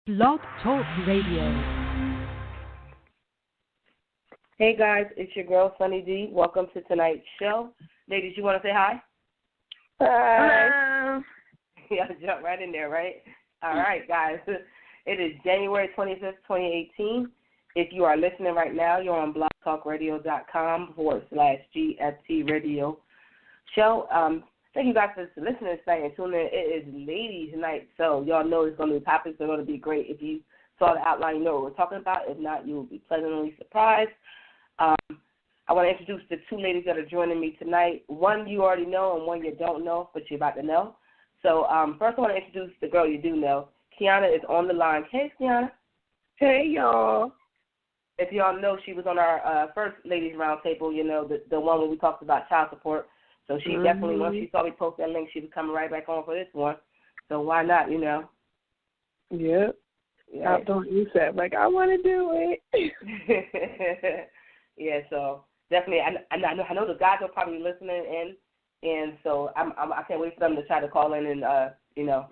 Blog Talk Radio. Hey guys, it's your girl Sunny D. Welcome to tonight's show. Ladies, you want to say hi? Hi. Yeah, jump right in there, right? All right, guys. It is January 25th, 2018. If you are listening right now, you're on blogtalkradio.com/GFT radio show. Thank you guys for listening tonight and tuning in. It is ladies' night, so y'all know it's going to be topics that are going to be great. If you saw the outline, you know what we're talking about. If not, you will be pleasantly surprised. I want to introduce the two ladies that are joining me tonight. One you already know and one you don't know, but you're about to know. So first I want to introduce the girl you do know. Quiahna is on the line. Hey, Quiahna. Hey, y'all. If y'all know, she was on our first ladies roundtable, you know, the one where we talked about child support. So she definitely, once she saw me post that link, she was coming right back on for this one. So why not, you know? Yep. Yeah. Don't you say like I want to do it. Yeah, so definitely, I know the guys are probably listening in, and so I can't wait for them to try to call in and you know,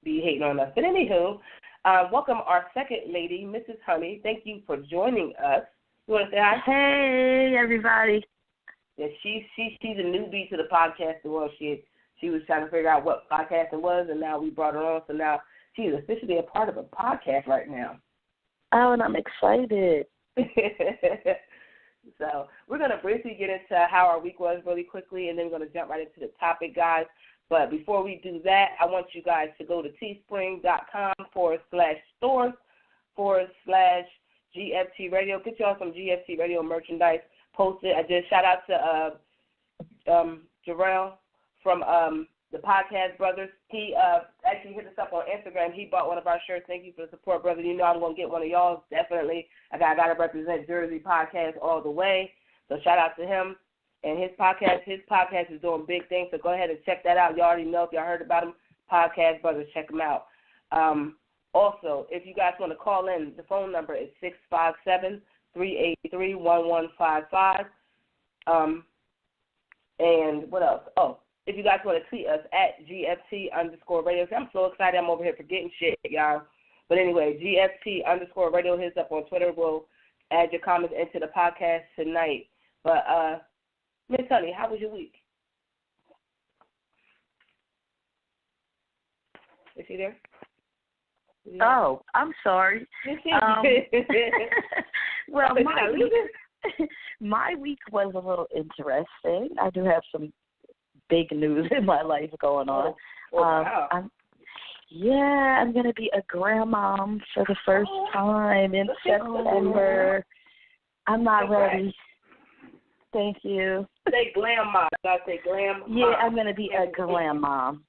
be hating on us. But anywho, welcome our second lady, Mrs. Honey. Thank you for joining us. You want to say hi? Hey, everybody. Yeah, she's a newbie to the podcasting world. She was trying to figure out what podcasting was, and now we brought her on. So now she is officially a part of a podcast right now. Oh, and I'm excited. So we're going to briefly get into how our week was really quickly, and then we're going to jump right into the topic, guys. But before we do that, I want you guys to go to teespring.com/stores/GFT radio. Get y'all some GFT radio merchandise. Post it. I just shout out to Jarrell from the Podcast Brothers. He actually hit us up on Instagram. He bought one of our shirts. Thank you for the support, brother. You know I'm going to get one of y'all, definitely. I got to represent Jersey Podcast all the way. So shout out to him and his podcast. His podcast is doing big things, so go ahead and check that out. You already know if y'all heard about him. Podcast Brothers, check him out. Also, if you guys want to call in, the phone number is 657-383-1155. And what else? Oh, if you guys want to tweet us at GFT_radio. I'm so excited. I'm over here forgetting shit, y'all. But anyway, GFT_radio. Hit us up on Twitter. We'll add your comments into the podcast tonight. But, Miss Honey, how was your week? Is she there? Oh, I'm sorry. Well, my week was a little interesting. I do have some big news in my life going on. Wow. I'm going to be a grandmom for the first time in September. I'm not ready. Thank you. Say glam mom. I say glam mom. Yeah, I'm going to be a glam mom.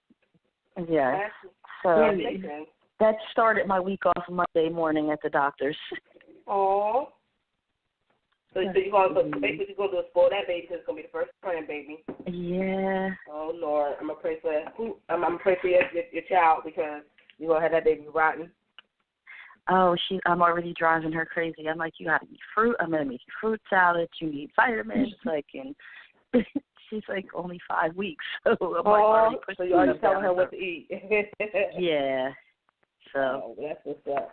Yeah. So that started my week off Monday morning at the doctor's. Oh. So you're going to spoil that baby because it's going to be the first grandbaby. Yeah. Oh Lord, I'm gonna pray for your child because you're gonna have that baby rotten. Oh, I'm already driving her crazy. I'm like, you got to eat fruit. I'm gonna make you fruit salad. You need vitamins. And she's like only 5 weeks, so I'm already pushing. So you're already telling her what to eat. Yeah. So that's what's up.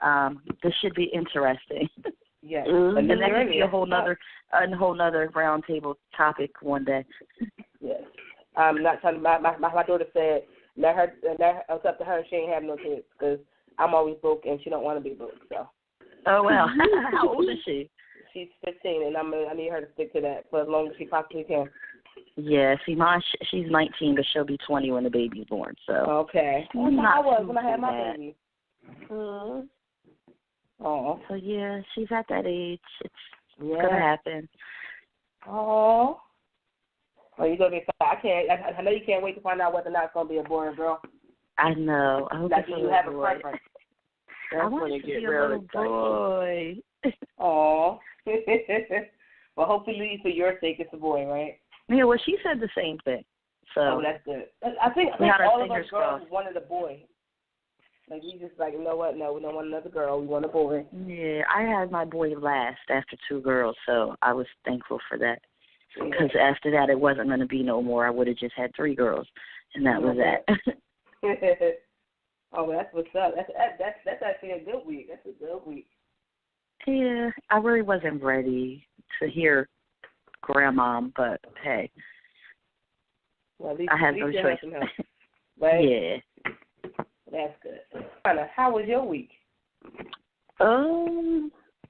This should be interesting. Yes. And then that could be a whole nother roundtable topic one day. Yes. I'm not telling my daughter said it's up to her. She ain't have no kids because I'm always broke and she don't want to be broke. So. Oh well. How old is she? She's 15 and I need her to stick to that for as long as she possibly can. Yeah. See, she's 19, but she'll be 20 when the baby's born. So. Okay. That's how I was when I had my baby. Mm-hmm. Oh. So yeah, she's at that age. It's gonna happen. Oh. Well, you're gonna be fine. I know you can't wait to find out whether or not it's gonna be a boy or girl. I know. I hope like you have a preference. I want it to be a little boy. Oh. Well, hopefully for your sake, it's a boy, right? Yeah. Well, she said the same thing. So. Oh, that's good. I think all of us girls wanted a boy. Like, we just like, you know what? No, we don't want another girl. We want a boy. Yeah, I had my boy last after 2 girls, so I was thankful for that. Because after that, it wasn't going to be no more. I would have just had 3 girls, and that was that. Oh, well, that's what's up. That's actually a good week. That's a good week. Yeah, I really wasn't ready to hear grandma, but hey, well, at least, I had no choice. Right? Yeah. That's good. Anna, how was your week?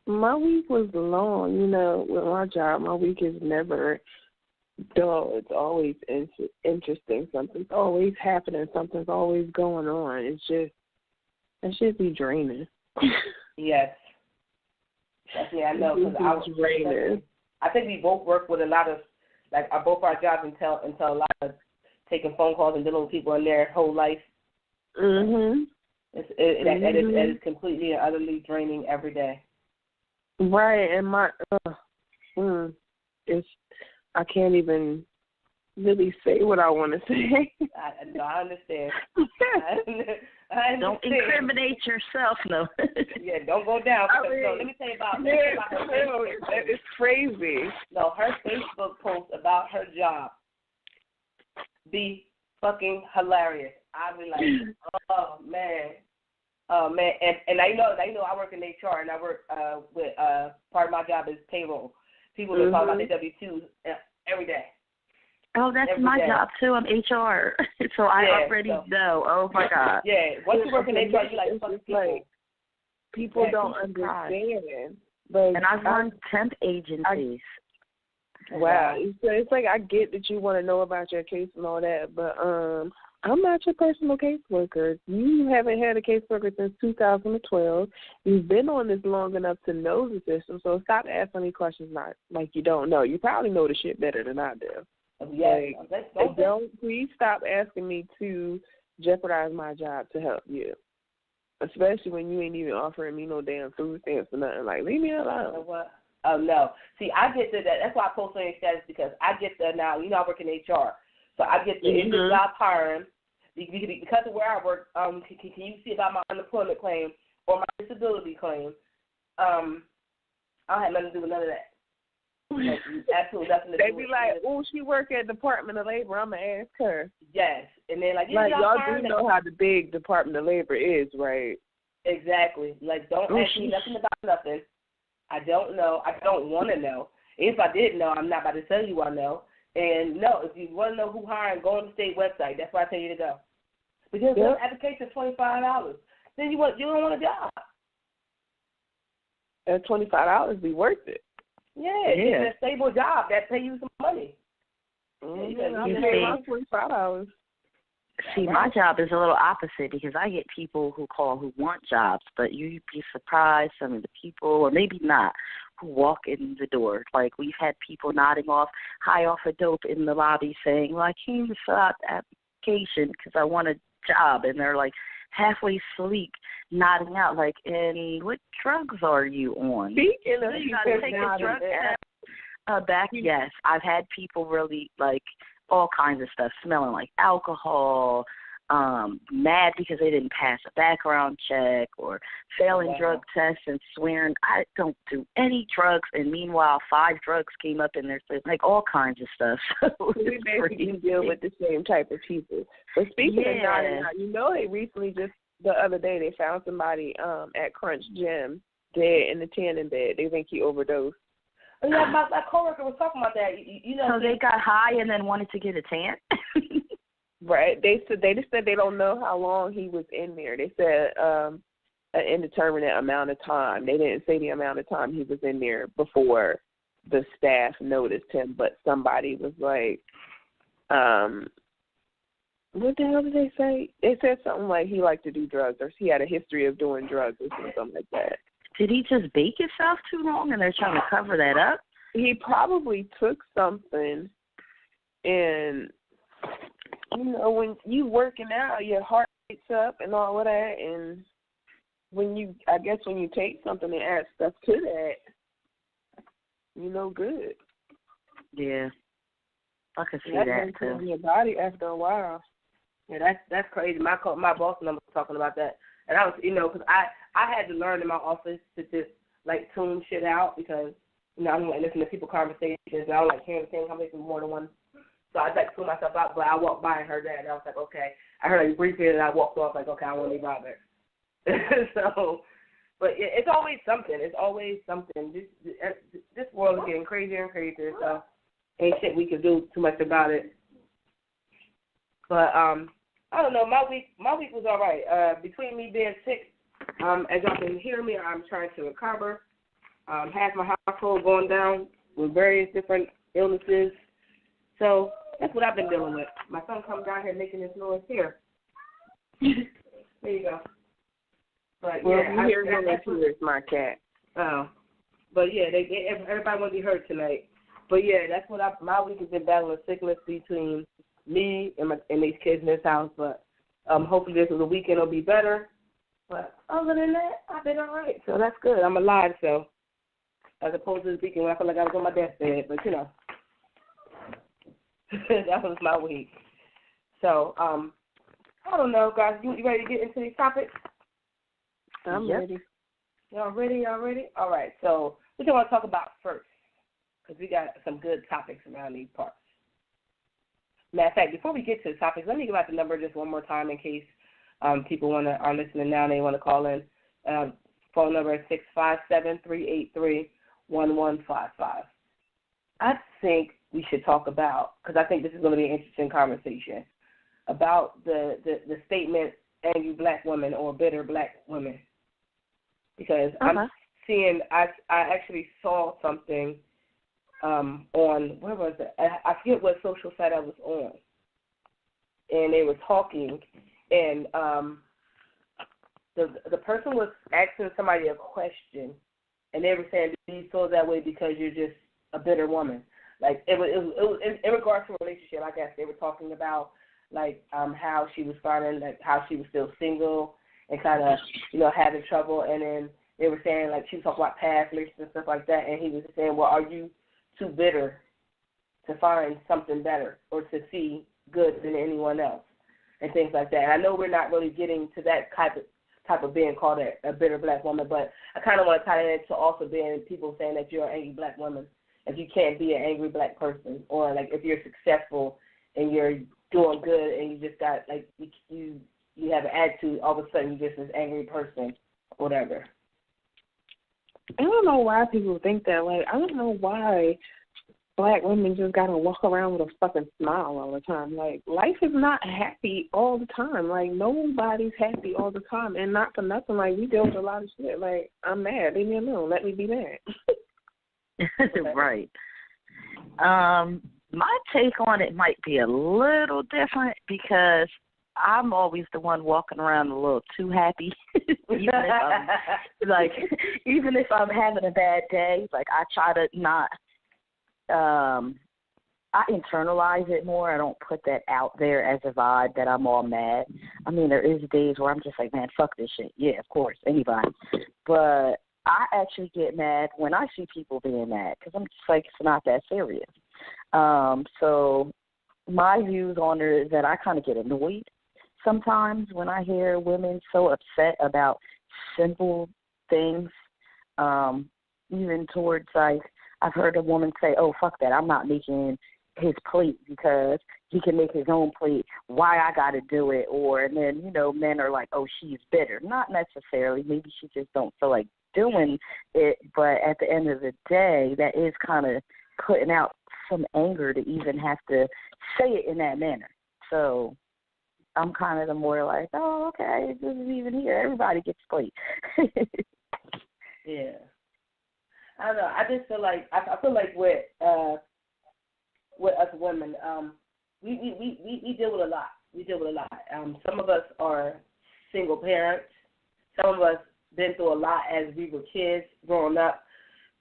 My week was long. You know, with my job, my week is never dull. It's always interesting. Something's always happening. Something's always going on. It should be draining. Yes. Definitely, I know. Cause I think we both work with a lot of, like, both our jobs entail a lot of taking phone calls and dealing with people in their whole life. Mhm. It is completely and utterly draining every day. Right, and I can't even really say what I want to say. I understand. Don't incriminate yourself, no. Yeah, don't go down. Because, let me tell you about her. It's crazy. No, her Facebook post about her job be fucking hilarious. I be like, oh man, and I know I work in HR and I work with part of my job is payroll. People that talk about their W-2s every day. Oh, that's my job too. I'm HR, so I already know. Oh my God. Yeah, once you work in HR, you like fucking people. Like, people don't understand. Like, and I've run temp agencies. Wow. So it's like I get that you want to know about your case and all that, but I'm not your personal caseworker. You haven't had a caseworker since 2012. You've been on this long enough to know the system, so stop asking me questions not like you don't know. You probably know the shit better than I do. Yes. Don't please stop asking me to jeopardize my job to help you, especially when you ain't even offering me no damn food stamps or nothing. Like, leave me alone. You know what? Oh no. See, I get to that. That's why I post on your status because I get there now. You know, I work in HR, so I get the the job hiring because of where I work. Can you see about my unemployment claim or my disability claim? I don't have nothing to do with none of that. Like, absolutely nothing to do. They be like, "Oh, she work at Department of Labor. I'm gonna ask her." Yes, and then like y'all do know how the big Department of Labor is, right? Exactly. Like, don't ask me nothing about nothing. I don't know. I don't want to know. If I did know, I'm not about to tell you I know. And no, if you want to know who hiring, go on the state website. That's where I tell you to go. Because the application is $25. Then you don't want a job. That $25 be worth it. Yeah, it's a stable job that pay you some money. You pay $25. See, my job is a little opposite because I get people who call who want jobs, but you'd be surprised some of the people, or maybe not, who walk in the door. Like, we've had people nodding off, high off of dope in the lobby saying, well, I came to fill out the application because I want a job, and they're like halfway asleep, nodding out like, and what drugs are you on? Speaking of you got to take a drug test. Yes, I've had people really, like, all kinds of stuff, smelling like alcohol, mad because they didn't pass a background check, or failing drug tests and swearing, I don't do any drugs, and meanwhile 5 drugs came up in their sleep, like all kinds of stuff. So we basically deal with the same type of people. But speaking of nodding out, you know, they recently just, the other day, they found somebody at Crunch Gym dead in the tanning bed. They think he overdosed. Yeah, my coworker was talking about that. You know, so they got high and then wanted to get a tan. Right. They just said they don't know how long he was in there. They said an indeterminate amount of time. They didn't say the amount of time he was in there before the staff noticed him. But somebody was like, what the hell did they say? They said something like he liked to do drugs, or he had a history of doing drugs, or something like that. Did he just bake himself too long and they're trying to cover that up? He probably took something, and, you know, when you working out, your heart rate's up and all of that, and when you take something and add stuff to that, you know, good. Yeah. I can see that too. In your body after a while. Yeah, that's crazy. My boss and I was talking about that. And I was, you know, because I had to learn in my office to just, like, tune shit out because, you know, I don't like listening to people's conversations. And I don't like hearing the same conversation more than one. So I like tune myself out. But I walked by and heard that, and I was like, okay. I heard it briefly and I walked off like, okay, I won't be bothered. So, but it's always something. It's always something. This world is getting crazier and crazier, so ain't shit we can do too much about it. But I don't know. My week was all right. Between me being sick, as y'all can hear me, I'm trying to recover. Half my household going down with various different illnesses. So that's what I've been dealing with. My son comes down here making this noise here. There you go. But well, yeah, you hear him too. It's my cat. Oh, but yeah, everybody want to be heard tonight. But yeah, that's what my week has been battling sickness between me and these kids in this house. But hopefully this weekend will be better. But other than that, I've been all right. So that's good. I'm alive. So as opposed to this weekend when I feel like I was on my deathbed, but you know, that was my week. So I don't know, guys. You ready to get into these topics? I'm ready. Y'all ready? All right. So what do you want to talk about first? Because we got some good topics around these parts. Matter of fact, before we get to the topics, let me give out the number just one more time in case people are listening now and they want to call in. Phone number is 657-383-1155. I think we should talk about, because I think this is going to be an interesting conversation, about the statement, angry black women or bitter black women. Because I'm seeing, I actually saw something on, where was it? I forget what social site I was on. And they were talking, and the person was asking somebody a question, and they were saying, do you feel that way because you're just a bitter woman? Like, it was in regards to a relationship, I guess they were talking about, like, how she was finding, like, how she was still single and kind of, you know, having trouble. And then they were saying, like, she was talking about past relationships and stuff like that. And he was saying, well, are you too bitter to find something better or to see good than anyone else and things like that? And I know we're not really getting to that type of being called a bitter black woman, but I kind of want to tie it to also being people saying that you're an angry black woman if you can't be an angry black person, or, like, if you're successful and you're doing good and you just got, like, you have an attitude, all of a sudden you're just this angry person, whatever. I don't know why people think that. Like, I don't know why black women just got to walk around with a fucking smile all the time. Like, life is not happy all the time. Like, nobody's happy all the time. And not for nothing, like, we deal with a lot of shit. Like, I'm mad. Leave me alone. Let me be mad. Right. My take on it might be a little different because I'm always the one walking around a little too happy. even if I'm having a bad day, like, I try to not I internalize it more. I don't put that out there as a vibe that I'm all mad. I mean, there is days where I'm just like, man, fuck this shit. Yeah, of course, anybody. But I actually get mad when I see people being mad because I'm just like, it's not that serious. So my views on it is that I kind of get annoyed sometimes when I hear women so upset about simple things, even towards, like, I've heard a woman say, oh, fuck that, I'm not making his plate because he can make his own plate. Why I got to do it? Or, and then, you know, men are like, oh, she's bitter. Not necessarily. Maybe she just don't feel like doing it. But at the end of the day, that is kind of putting out some anger to even have to say it in that manner. So I'm kind of the more like, oh, okay, this is even here. Everybody gets a plate. Yeah. I don't know. I just feel like I feel like with us women, we deal with a lot. We deal with a lot. Some of us are single parents. Some of us been through a lot as we were kids growing up.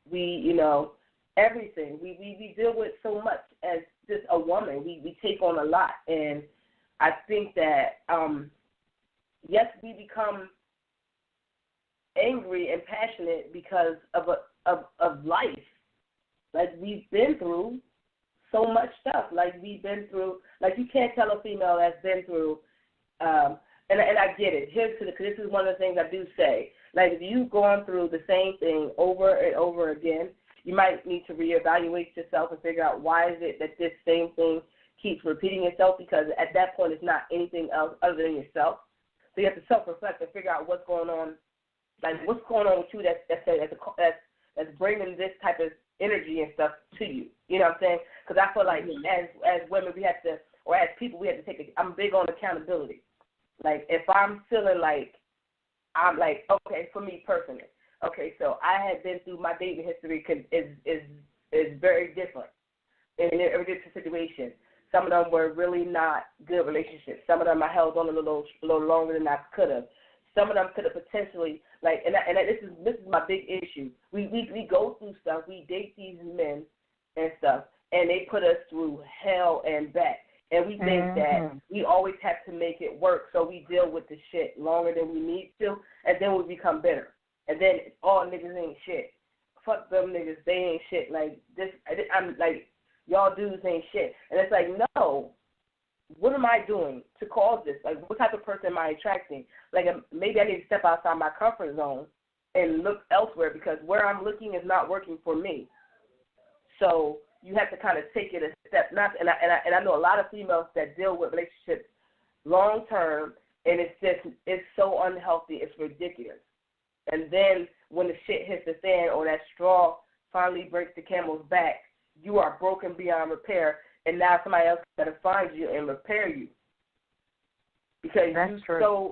We, you know, everything. We deal with so much as just a woman. We take on a lot, and I think that yes, we become angry and passionate because of life. Like, we've been through so much stuff. Like, we've been through, like, you can't tell a female that's been through, and I get it. Because this is one of the things I do say. Like, if you've gone through the same thing over and over again, you might need to reevaluate yourself and figure out why is it that this same thing keeps repeating itself because at that point it's not anything else other than yourself. So you have to self-reflect and figure out what's going on, like what's going on with you that's bringing this type of energy and stuff to you. You know what I'm saying? Because I feel like as women we have to, or as people we have to I'm big on accountability. Like if I'm feeling like I'm like, okay, for me personally, okay, so I had been through my dating history is very different in every different situation. Some of them were really not good relationships. Some of them I held on a little longer than I could have. Some of them could have potentially this is my big issue. We go through stuff. We date these men and stuff, and they put us through hell and back. And we think that we always have to make it work, so we deal with the shit longer than we need to, and then we become bitter. And then all niggas ain't shit. Fuck them niggas, they ain't shit. Like this, I'm like, y'all dudes ain't shit. And it's like, no, what am I doing to cause this? Like, what type of person am I attracting? Like, maybe I need to step outside my comfort zone and look elsewhere because where I'm looking is not working for me. So you have to kind of take it a step. And I know a lot of females that deal with relationships long term, and it's so unhealthy, it's ridiculous. And then when the shit hits the fan or that straw finally breaks the camel's back, you are broken beyond repair, and now somebody else got to find you and repair you because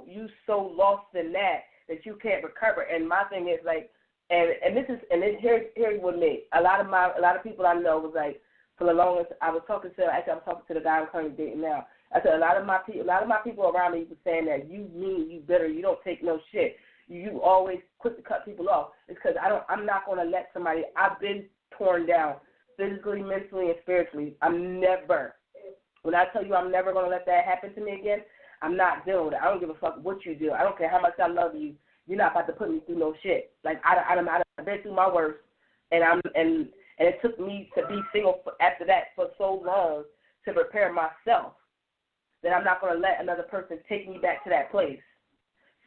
you so lost in that you can't recover. And my thing is like, here's with me. A lot of people I know was like, for the longest I was talking to the guy I'm currently dating now. I said a lot of my people around me were saying that you mean, you bitter, you don't take no shit. You always quick to cut people off. It's because I'm not going to let somebody. I've been torn down physically, mentally, and spiritually. When I tell you I'm never going to let that happen to me again, I'm not dealing with it. I don't give a fuck what you do. I don't care how much I love you. You're not about to put me through no shit. Like I've been through my worst, and it took me to be single after that for so long to prepare myself that I'm not going to let another person take me back to that place.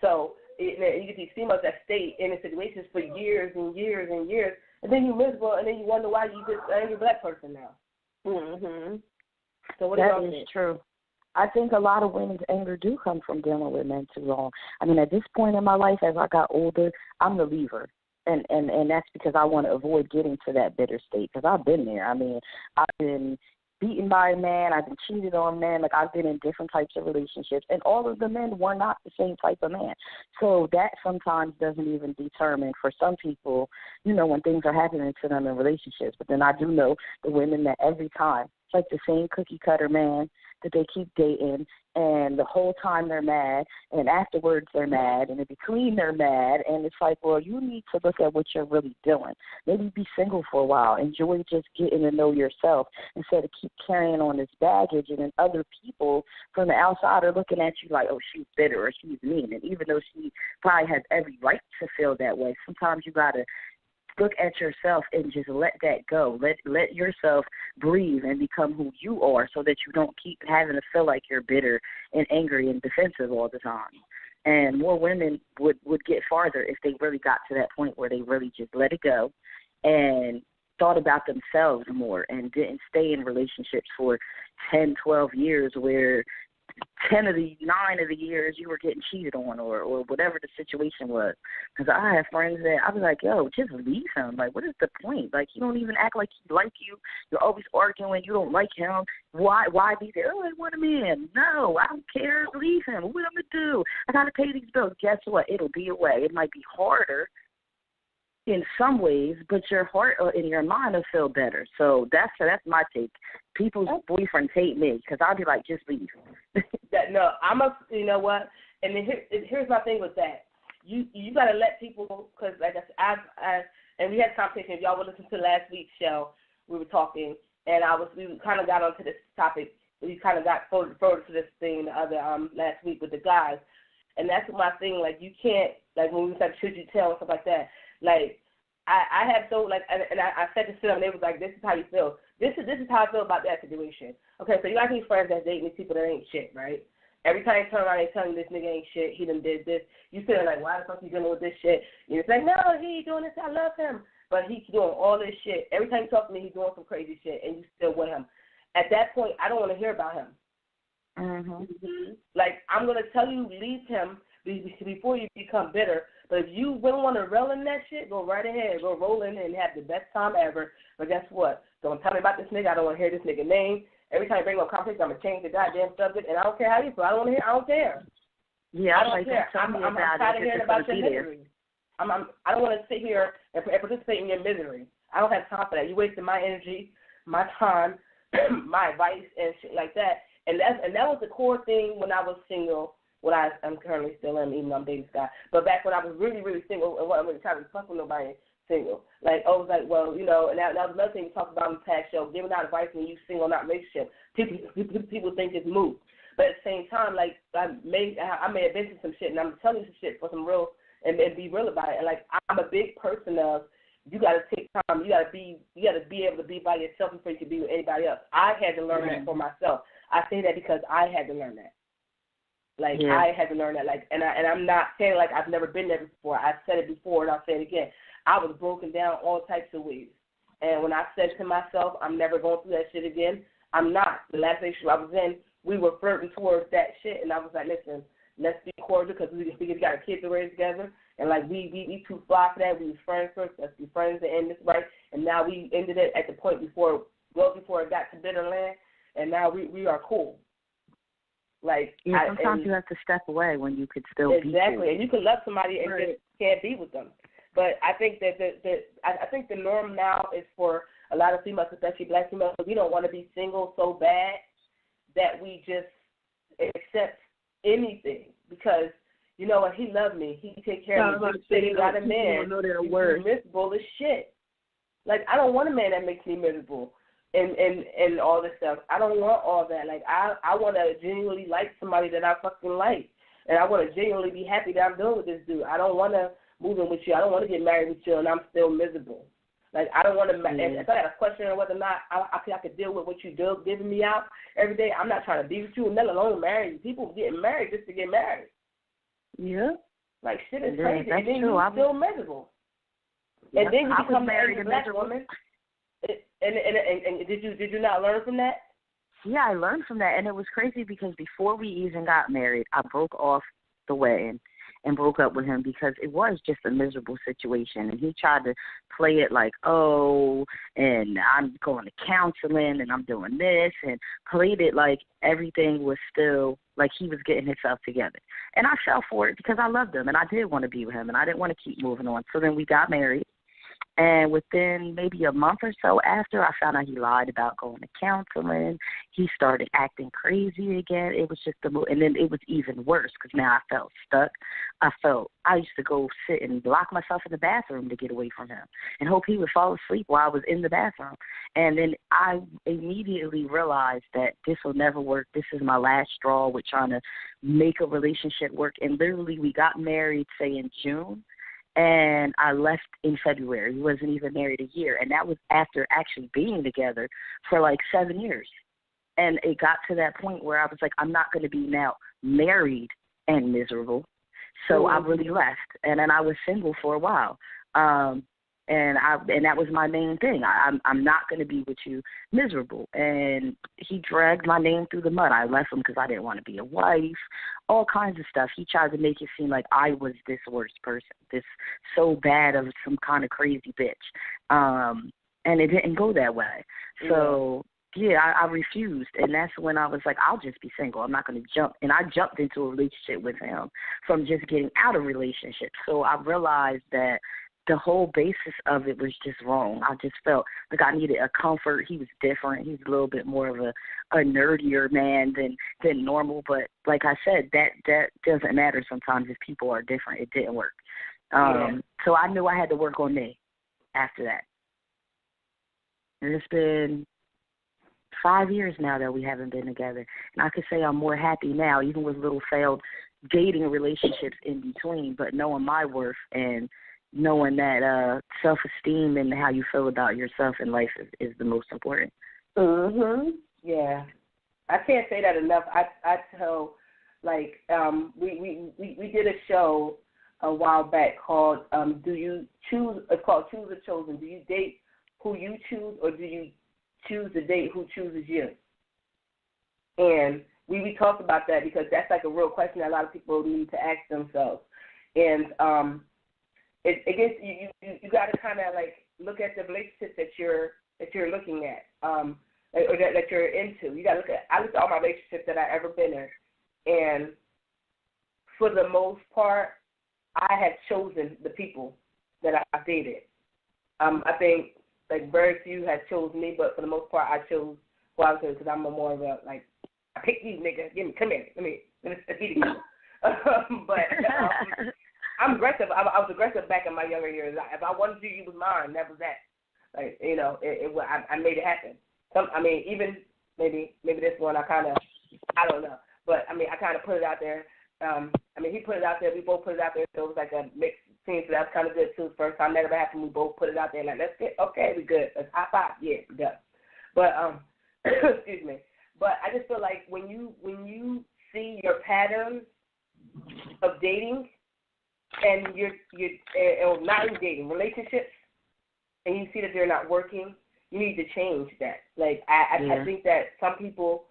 So you get these females that stay in the situations for years and years and years, and then you're miserable, and then you wonder why you just an angry black person now. Mhm. So what that is true. I think a lot of women's anger do come from dealing with men too long. I mean, at this point in my life, as I got older, I'm the leaver. And that's because I want to avoid getting to that bitter state because I've been there. I mean, I've been beaten by a man. I've been cheated on men. Like, I've been in different types of relationships, and all of the men were not the same type of man. So that sometimes doesn't even determine, for some people, you know, when things are happening to them in relationships. But then I do know the women that every time, it's like the same cookie-cutter man that they keep dating, and the whole time they're mad, and afterwards they're mad, and in between they're mad, and it's like, well, you need to look at what you're really doing. Maybe be single for a while. Enjoy just getting to know yourself instead of keep carrying on this baggage, and then other people from the outside are looking at you like, oh, she's bitter or she's mean, and even though she probably has every right to feel that way, sometimes you got to look at yourself and just let that go. Let yourself breathe and become who you are so that you don't keep having to feel like you're bitter and angry and defensive all the time. And more women would get farther if they really got to that point where they really just let it go and thought about themselves more and didn't stay in relationships for 10, 12 years where 9 of the years you were getting cheated on or whatever the situation was. Because I have friends that I was like, yo, just leave him. Like, what is the point? Like, you don't even act like he like you. You're always arguing. You don't like him. Why be there? Oh, I want him in. No, I don't care. Leave him. What am I going to do? I got to pay these bills. Guess what? It'll be a way. It might be harder in some ways, but your heart and your mind will feel better. So that's my take. People's boyfriends hate me because I'll be like, just leave. You know what? And then here's my thing with that. You got to let people, because like I and we had a conversation. If y'all would listen to last week's show, we were talking, and we kind of got onto this topic. We kind of got further to this thing the other last week with the guys, and that's my thing. Like, you can't, like, when we said should you tell and stuff like that. Like, I have so, like, and I said this to them, and they was like, this is how you feel. This is how I feel about that situation. Okay, so you got these friends that's dating these people that ain't shit, right? Every time you turn around, they tell you this nigga ain't shit, he done did this. You feel like, why the fuck you dealing with this shit? And you're like, no, he ain't doing this, I love him. But he's doing all this shit. Every time you talk to me, he's doing some crazy shit, and you still with him. at that point, I don't want to hear about him. Like, I'm going to tell you, leave him before you become bitter. But if you really want to roll in that shit, go right ahead. Go roll in and have the best time ever. But guess what? Don't tell me about this nigga. I don't want to hear this nigga name. Every time you bring up conversation, I'm going to change the goddamn subject. And I don't care how you feel. I don't want to hear. I don't care. Yeah, I don't care. I'm tired of hearing about your misery. I don't want to sit here and participate in your misery. I don't have time for that. You're wasting my energy, my time, my advice, and shit like that. And that was the core thing when I was single. When I'm currently still in, even though I'm dating Scott. But back when I was really, really single, and wasn't really trying to fuck with nobody single. Like, I was like, well, you know, and that was another thing we talked about in the past show, giving out advice when you single, not relationship. People think it's moot. But at the same time, like, I may have been through some shit, and I'm telling you some shit for some real, and be real about it. And, like, I'm a big person of, you got to take time. You got to be able to be by yourself before you can be with anybody else. I had to learn that for myself. I say that because I had to learn that. Like, I had to learn that. Like, and I'm not saying like I've never been there before. I've said it before, and I'll say it again. I was broken down all types of ways. And when I said to myself, I'm never going through that shit again, I'm not. The last relationship I was in, we were flirting towards that shit, and I was like, listen, let's be cordial because we got a kid to raise together. And, like, we too fly for that. We was friends first. Let's be friends and end this right. And now we ended it at the point before it got to bitter land, and now we are cool. Like, sometimes you have to step away when you could still be exactly, and you can love somebody and just can't be with them. But I think that I think the norm now is for a lot of females, especially black females, we don't want to be single so bad that we just accept anything because, you know what, he loved me. He take care of me. He got a man. He's miserable as shit. Like, I don't want a man that makes me miserable and all this stuff. I don't want all that. Like, I want to genuinely like somebody that I fucking like. And I want to genuinely be happy that I'm dealing with this dude. I don't want to move in with you. I don't want to get married with you and I'm still miserable. Like, I don't want to, if I got a question on whether or not I could deal with what you do, giving me out every day, I'm not trying to be with you, let alone marry you. People getting married just to get married. Yeah. Like, shit is crazy. That's and then true. you're still miserable. Yep. And then you become married a black woman. And did you not learn from that? Yeah, I learned from that, and it was crazy because before we even got married, I broke off the wedding and broke up with him because it was just a miserable situation, and he tried to play it like, oh, and I'm going to counseling, and I'm doing this, and played it like everything was still, like he was getting himself together. And I fell for it because I loved him, and I did want to be with him, and I didn't want to keep moving on. So then we got married. And within maybe a month or so after, I found out he lied about going to counseling. He started acting crazy again. It was just and then it was even worse because now I felt stuck. I used to go sit and lock myself in the bathroom to get away from him and hope he would fall asleep while I was in the bathroom. And then I immediately realized that this will never work. This is my last straw with trying to make a relationship work. And literally we got married, say, in June. And I left in February. He wasn't even married a year. And that was after actually being together for like 7 years. And it got to that point where I was like, I'm not going to be now married and miserable. So I really left. And then I was single for a while. And that was my main thing. I'm not going to be with you miserable. And he dragged my name through the mud. I left him because I didn't want to be a wife, all kinds of stuff. He tried to make it seem like I was this worst person, this so bad of some kind of crazy bitch. And it didn't go that way. So, yeah, I refused. And that's when I was like, I'll just be single. I'm not going to jump. And I jumped into a relationship with him from just getting out of relationships. So I realized that the whole basis of it was just wrong. I just felt like I needed a comfort. He was different. He's a little bit more of a nerdier man than normal. But like I said, that doesn't matter sometimes if people are different. It didn't work. So I knew I had to work on me after that. And it's been 5 years now that we haven't been together. And I could say I'm more happy now, even with little failed dating relationships in between, but knowing my worth and knowing that self-esteem and how you feel about yourself in life is the most important. Yeah. I can't say that enough. I tell, like, we did a show a while back called Do You Choose? It's called Choose or Chosen. Do you date who you choose, or do you choose to date who chooses you? And we talked about that because that's like a real question that a lot of people need to ask themselves. And it gets you got to kind of like look at the relationships that you're looking at, or that you're into. You got to look at. I look at all my relationships that I've ever been in, and for the most part, I have chosen the people that I've dated. I think like very few have chosen me, but for the most part, I chose who I was with because I'm more of a like I pick these niggas. Come here, let me be together. I'm aggressive. I was aggressive back in my younger years. If I wanted you, you was mine. That was that. Like I made it happen. Even maybe this one I don't know, but I kind of put it out there. He put it out there. We both put it out there. So it was like a mixed scene. So that's kind of good too. First time that ever happened, we both put it out there. Like let's get okay, we good. Let's high five. Yeah, we done. But excuse me. But I just feel like when you see your patterns of dating and you're not in dating relationships, and you see that they're not working, you need to change that. Like I think that some people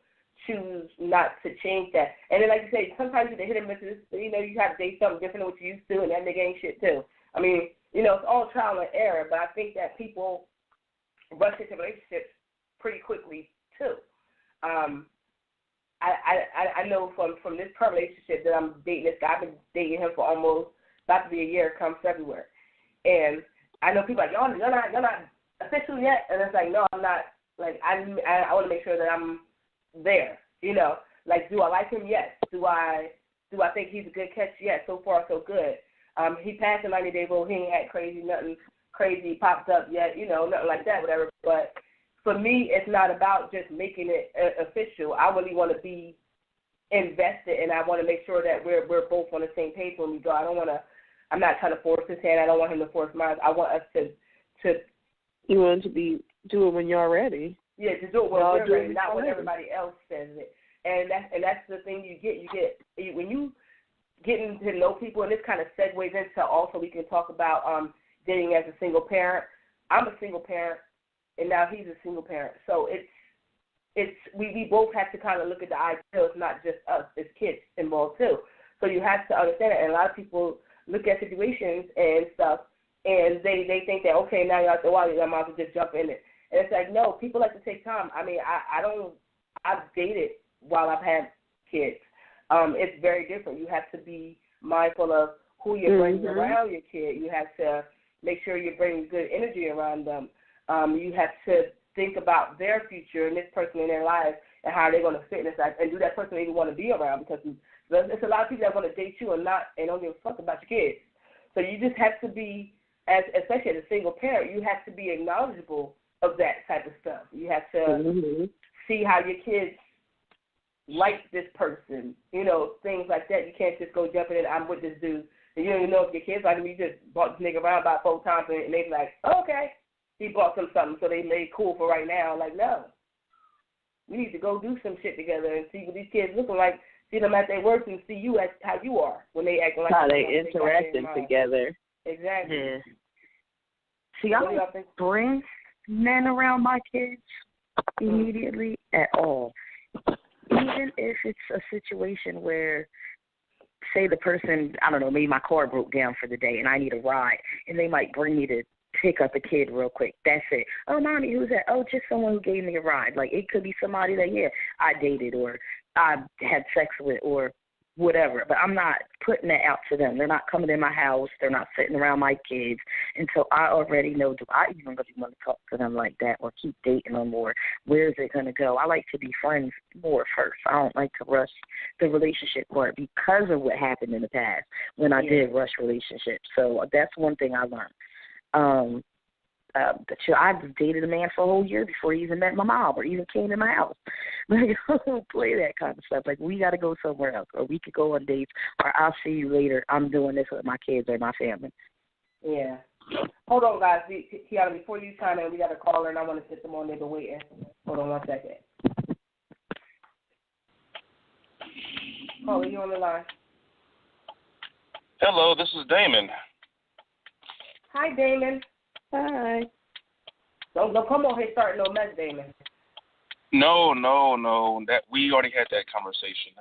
choose not to change that. And then, like you say, sometimes you hit and miss. You have to date something different than what you used to, and that nigga ain't shit too. It's all trial and error. But I think that people rush into relationships pretty quickly too. I know from this current relationship that I'm dating this guy. I've been dating him for almost about to be a year come February, and I know people are like you're not official yet, and it's like no, I'm not. Like I want to make sure that I'm there. Like do I like him? Yes. Do I think he's a good catch? Yes. So far so good. He passed the 90-day rule. He ain't had nothing crazy popped up yet. Nothing like that, whatever. But for me, it's not about just making it official. I really want to be invested, and I want to make sure that we're both on the same page when we go. I'm not trying to force his hand. I don't want him to force mine. I want us to. You want to do it when you're ready. Yeah, to do it when we're ready, not when everybody else says it. And that's the thing you get when you getting to know people, and this kind of segues into also we can talk about dating as a single parent. I'm a single parent, and now he's a single parent. So we both have to kind of look at the ideals, not just us, it's kids involved too. So you have to understand it. And a lot of people look at situations and stuff, and they think that okay, now you're out the water, you might as well just jump in it. And it's like no, people like to take time. I've dated while I've had kids. It's very different. You have to be mindful of who you're bringing around your kid. You have to make sure you're bringing good energy around them. You have to think about their future and this person in their lives and how they're going to fit in this life, and do that person even want to be around, because there's a lot of people that want to date you and don't give a fuck about your kids. So you just have to be, especially as a single parent, you have to be knowledgeable of that type of stuff. You have to see how your kids like this person, things like that. You can't just go jumping in, I'm with this dude, and you don't even know if your kids like him. You just brought this nigga around about 4 times, and they be like, oh, okay, he bought them something, so they made cool for right now. Like, no. We need to go do some shit together and see what these kids looking like, see them at their work, and see you as how you are when they acting like how they interacting together. Exactly. Yeah. See, I don't bring men around my kids immediately at all. Even if it's a situation where, say the person, I don't know, maybe my car broke down for the day and I need a ride, and they might bring me to pick up a kid real quick. That's it. Oh, mommy, who's that? Oh, just someone who gave me a ride. Like, it could be somebody that, I dated or I had sex with or whatever. But I'm not putting that out to them. They're not coming in my house. They're not sitting around my kids. And so I already know, do I even really want to talk to them like that or keep dating them, or where is it going to go? I like to be friends more first. I don't like to rush the relationship part because of what happened in the past when I did rush relationships. So that's one thing I learned. I dated a man for a whole year before he even met my mom or even came to my house. Like, don't play that kind of stuff. Like, we got to go somewhere else, or we could go on dates, or I'll see you later. I'm doing this with my kids or my family. Yeah. Hold on, guys. Quiahna, before you chime in, we got a caller, and I want to sit them on there, but waiting. Hold on 1 second. Caller, you on the line? Hello, this is Damon. Hi, Damon. Hi. Don't come on here starting no mess, Damon. No. That we already had that conversation.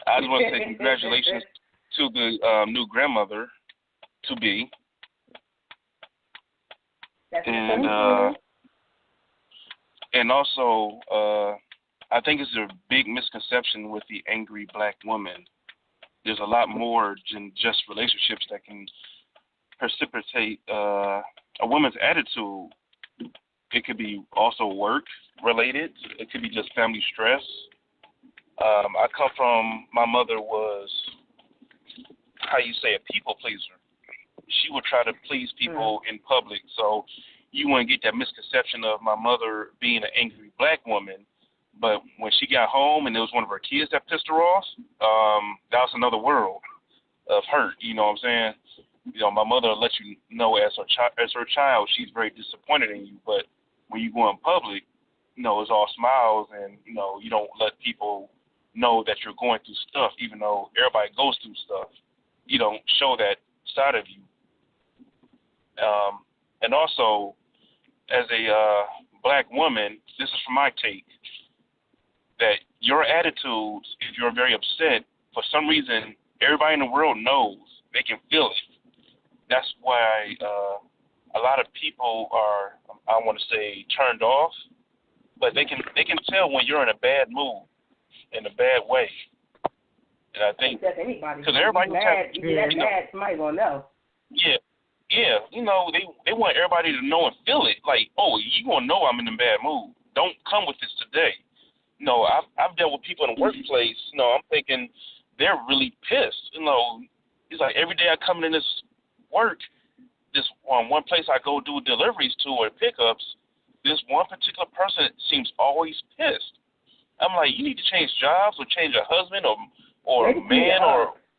I just want to say congratulations to the new grandmother to be. And also, I think it's a big misconception with the angry black woman. There's a lot more than just relationships that can precipitate a woman's attitude. It could be also work related. It could be just family stress. I come from, my mother was, how you say, a people pleaser. She would try to please people in public. So you wouldn't get that misconception of my mother being an angry black woman. But when she got home and it was one of her kids that pissed her off, that was another world of hurt. You know what I'm saying? You know, my mother lets you know as her child, she's very disappointed in you. But when you go in public, you know, it's all smiles and, you know, you don't let people know that you're going through stuff, even though everybody goes through stuff. You don't show that side of you. And also, as a black woman, this is from my take, that your attitudes, if you're very upset, for some reason, everybody in the world knows. They can feel it. That's why a lot of people are, I want to say, turned off, but they can tell when you're in a bad mood, in a bad way. And I think that's anybody. Because everybody mad, somebody gonna know. Yeah. You know, they want everybody to know and feel it. Like, oh, you gonna know I'm in a bad mood. Don't come with this today. You know, I've dealt with people in the workplace. You know, I'm thinking they're really pissed. You know, it's like every day I come in this work, this one place I go do deliveries to or pickups, this one particular person seems always pissed. I'm like, you need to change jobs or change a husband or a man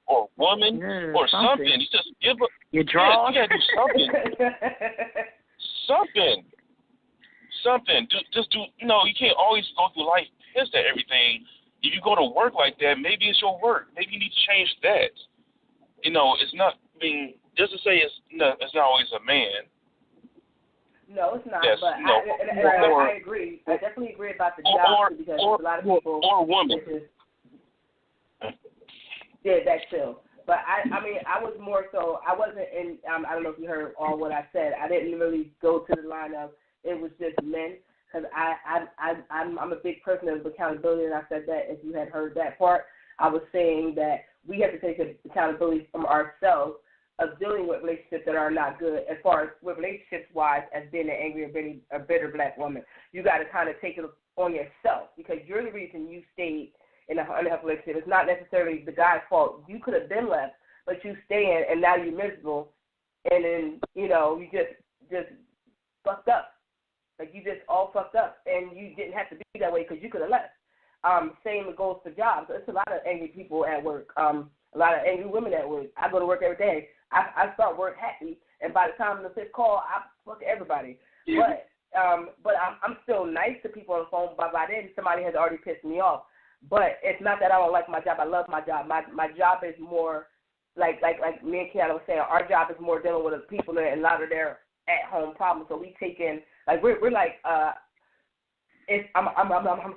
or woman or something. You just give up. You draw. You gotta do something. Something. Just do. You know, you can't always go through life pissed at everything. If you go to work like that, maybe it's your work. Maybe you need to change that. You know, it's not. I mean, just to say it's not always a man. No, it's not. Yes, but no, I agree. I definitely agree about the job because a lot of people or woman. Yeah, that too. But I mean, I was more so. I wasn't in. I don't know if you heard all what I said. I didn't really go to the line of it was just men because I'm a big person of accountability, and I said that if you had heard that part, I was saying that we have to take accountability from ourselves of dealing with relationships that are not good as far as with relationships-wise as being an angry or bitter black woman. You got to kind of take it on yourself because you're the reason you stayed in an unhealthy relationship. It's not necessarily the guy's fault. You could have been left, but you stay in, and now you're miserable, and then, you know, you just fucked up. Like, you just all fucked up, and you didn't have to be that way because you could have left. Same goes for jobs. There's a lot of angry people at work, a lot of angry women at work. I go to work every day. I start work happy, and by the time the fifth call, I fuck everybody. Yeah. But I'm still nice to people on the phone, but by then somebody has already pissed me off. But it's not that I don't like my job. I love my job. My job is more like me and Quiahna was saying. Our job is more dealing with the people and a lot of their at-home problems. So we take in we're like I'm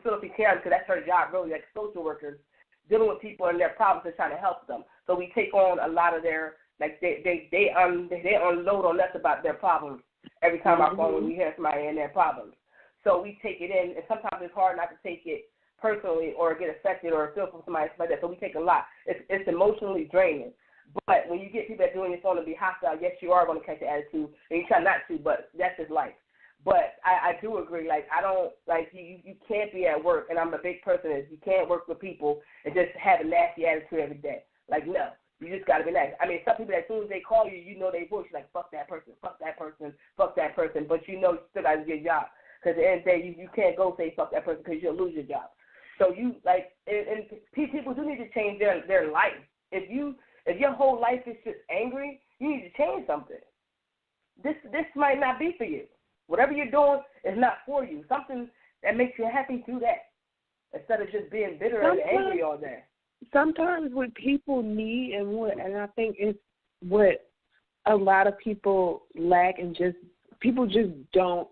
still with Quiahna because that's her job really, like social workers dealing with people and their problems and trying to help them. So we take on a lot of their they unload on us about their problems every time I phone when we hear somebody and their problems. So we take it in, and sometimes it's hard not to take it personally or get affected or feel from somebody like that. So we take a lot. It's emotionally draining. But when you get people that doing this on to be hostile, yes, you are going to catch the attitude, and you try not to, but that's just life. But I do agree. I don't you can't be at work, and I'm a big person. You can't work with people and just have a nasty attitude every day. No, you just got to be nice. I mean, some people as soon as they call you, you know they voice like fuck that person, fuck that person, fuck that person. But you know you still got to do your job because at the end of the day you can't go say fuck that person because you'll lose your job. So you and people do need to change their life. If your whole life is just angry, you need to change something. This might not be for you. Whatever you're doing is not for you. Something that makes you happy, do that instead of just being bitter and angry all day. Sometimes what people need and I think it's what a lot of people lack and people just don't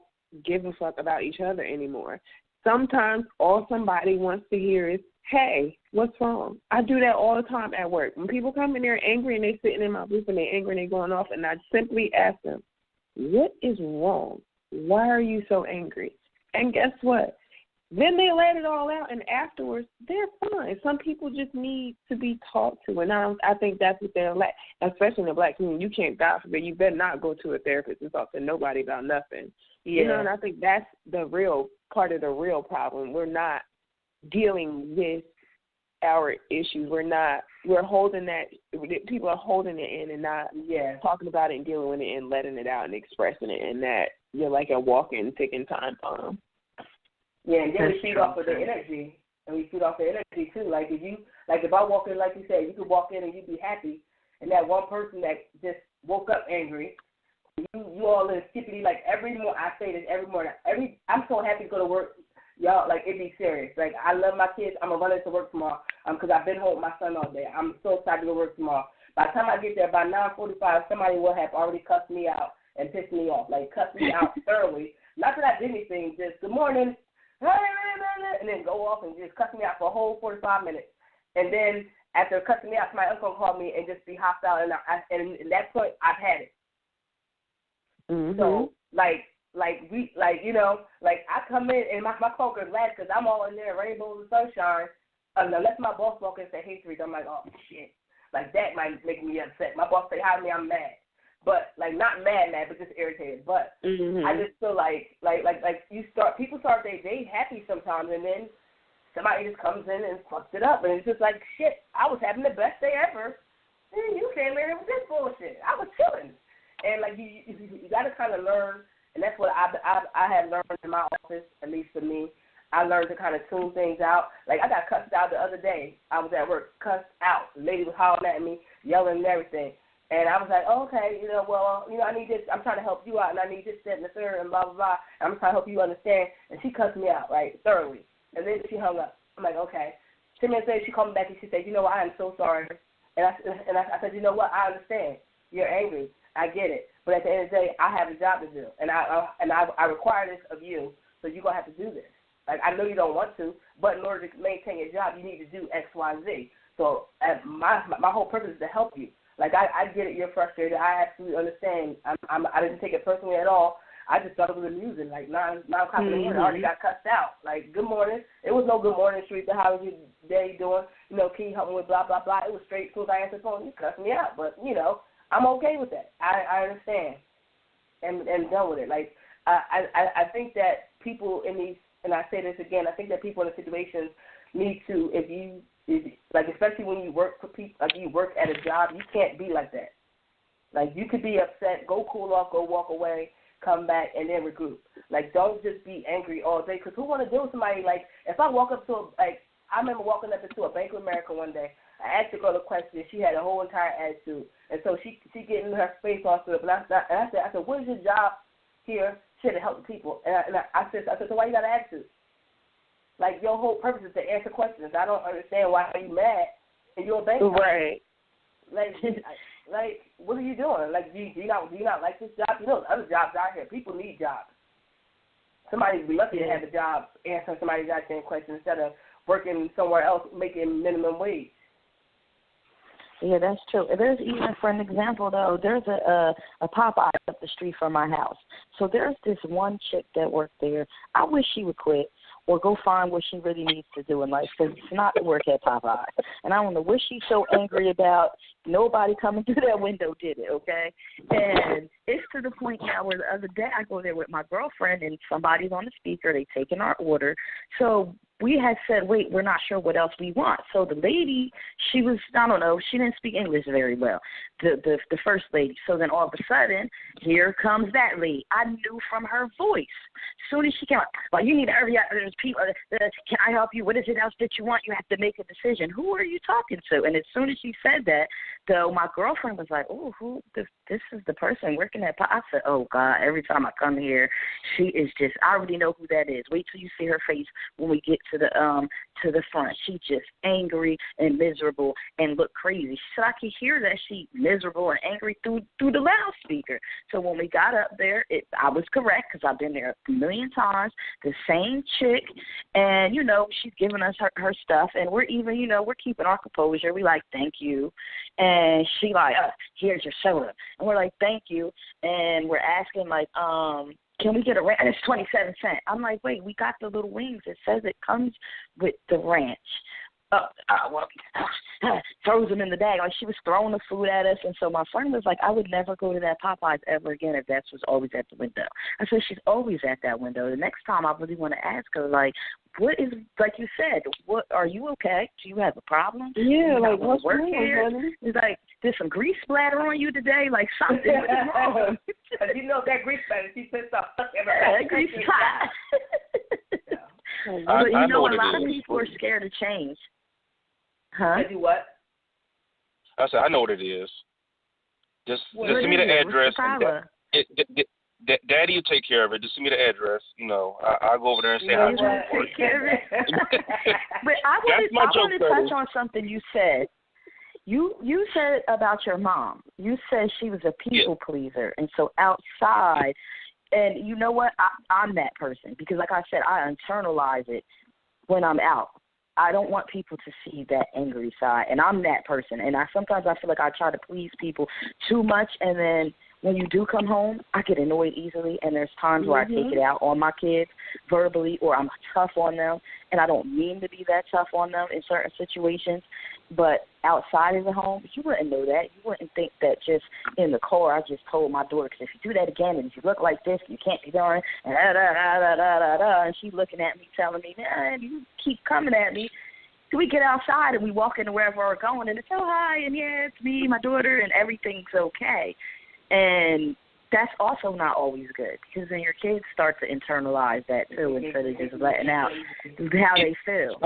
give a fuck about each other anymore. sometimes all somebody wants to hear is, hey, what's wrong? I do that all the time at work. When people come in there angry and they're sitting in my booth and they're angry and they're going off, and I simply ask them, what is wrong? Why are you so angry? And guess what? Then they let it all out, and afterwards, they're fine. Some people just need to be talked to, and I think that's what they're like, especially in the black community. You can't, God forbid, you better not go to a therapist and talk to nobody about nothing. Yeah. You know, and I think that's the real part of the real problem. We're not dealing with our issues. We're holding that, people are holding it in and not talking about it and dealing with it and letting it out and expressing it, and that you're like a walking, ticking time bomb. Yeah, and then we feed off of the energy, and we feed off the energy too. Like if I walk in, like you said, you could walk in and you'd be happy, and that one person that just woke up angry, you all in skippity, like every morning. I say this every morning. I'm so happy to go to work, y'all. Like, it be serious. Like, I love my kids. I'm gonna run into work tomorrow, because I've been home with my son all day. I'm so excited to go to work tomorrow. By the time I get there, by 9:45, somebody will have already cussed me out and pissed me off. Like, cussed me out thoroughly. Not that I did anything. Just good morning. And then go off and just cuss me out for a whole 45 minutes. And then after cussing me out, my uncle called me and just be hostile. And at that point, I've had it. Mm-hmm. So, I come in and my coworkers laugh because I'm all in there, rainbows and sunshine. Unless my boss walk in and say, hey, Teresa, I'm like, oh, shit. Like, that might make me upset. My boss say hi to me, I'm mad. But, like, not mad, but just irritated. But I just feel like people start their day happy sometimes, and then somebody just comes in and fucks it up. And it's just like, shit, I was having the best day ever. And you came in with this bullshit. I was chilling. And, like, you got to kind of learn, and that's what I have learned in my office, at least for me. I learned to kind of tune things out. Like, I got cussed out the other day. I was at work, cussed out. The lady was hollering at me, yelling and everything. And I was like, oh, okay, I need this. I'm trying to help you out, and I need this, that, and the third, and blah, blah, blah. And I'm trying to help you understand. And she cussed me out, right, thoroughly. And then she hung up. I'm like, okay. 10 minutes later, she called me back, and she said, I am so sorry. And I said, you know what, I understand. You're angry. I get it. But at the end of the day, I have a job to do. And I require this of you, so you're going to have to do this. Like, I know you don't want to, but in order to maintain your job, you need to do X, Y, Z. So my whole purpose is to help you. Like, I get it, you're frustrated. I absolutely understand. I didn't take it personally at all. I just thought it was amusing. Like, 9 o'clock in the morning, I already got cussed out. Like, good morning. It was no good morning, Teresa. How was your day doing? Can you help me with blah, blah, blah? It was straight. As soon as I answered the phone, you cussed me out. But, I'm okay with that. I understand and done with it. Like, I think that people in these, and I say this again, I think that people in the situations need to, like, especially when you work for people, like you work at a job, you can't be like that. Like, you could be upset, go cool off, go walk away, come back, and then regroup. Like, don't just be angry all day, because who want to deal with somebody, like, if I walk up to I remember walking up into a Bank of America one day. I asked the girl a question. She had a whole entire attitude. And so she getting her face all stood up. And I said, what is your job here? She had to help the people. And I said, so why you got an attitude? Like, your whole purpose is to answer questions. I don't understand why are you mad and you're a bank. Right. Like, what are you doing? Like, do you not like this job? Other jobs out here. People need jobs. Somebody would be lucky to have a job answering somebody's goddamn question instead of working somewhere else making minimum wage. Yeah, that's true. There's even, for an example, though, there's a Popeye up the street from my house. So there's this one chick that worked there. I wish she would quit or go find what she really needs to do in life, because it's not to work at Popeye. And I don't know what she's so angry about. Nobody coming through that window did it, okay? And it's to the point now where the other day I go there with my girlfriend and somebody's on the speaker. They taking our order. So we had said, wait, we're not sure what else we want. So the lady, she was, I don't know, she didn't speak English very well, the first lady. So then all of a sudden, here comes that lady. I knew from her voice. As soon as she came out, well, you need to hurry up. There's people, can I help you? What is it else that you want? You have to make a decision. Who are you talking to? And as soon as she said that, though, my girlfriend was like, oh, who? this is the person working at I said, oh, God, every time I come here, she is just, I already know who that is. Wait till you see her face when we get to the front. She just angry and miserable and look crazy. She said, I could hear that she miserable and angry through the loudspeaker. So when we got up there, I was correct because I've been there a million times, the same chick, and, she's giving us her stuff, and we're even, we're keeping our composure. We like, thank you. And she like, here's your soda. And we're like, thank you. And we're asking, like, can we get a ranch? And it's 27 cents. I'm like, wait, we got the little wings. It says it comes with the ranch. Throws them in the bag. Like, she was throwing the food at us. And so my friend was like, I would never go to that Popeyes ever again if that was always at the window. I said, she's always at that window. The next time I really want to ask her, like, what is, like you said, what, are you okay? Do you have a problem? Yeah, like, what's work wrong, here? honey? It's like, there's some grease splatter on you today? Like, something. What's wrong? That grease splatter, she pissed off. That grease splatter. But I know a what it lot is. of people are scared to change. Huh? I do what? I said, I know what it is. Just send me the address. Daddy will take care of it. Just send me the address. I'll go over there and say hi. Take care of it. But I want to touch on something you said. You said about your mom. You said she was a people pleaser, and so outside, and you know what? I'm that person because, like I said, I internalize it when I'm out. I don't want people to see that angry side, and I'm that person. And sometimes I feel like I try to please people too much, and then when you do come home, I get annoyed easily, and there's times where I take it out on my kids verbally, or I'm tough on them, and I don't mean to be that tough on them in certain situations. But outside of the home, you wouldn't know that. You wouldn't think that just in the car I just told my daughter, because if you do that again and if you look like this, you can't be done, and and she's looking at me telling me, man, you keep coming at me. We get outside and we walk into wherever we're going, and it's, oh, hi, and yeah, it's me, my daughter, and everything's okay. And that's also not always good because then your kids start to internalize that too instead of just letting out how they feel.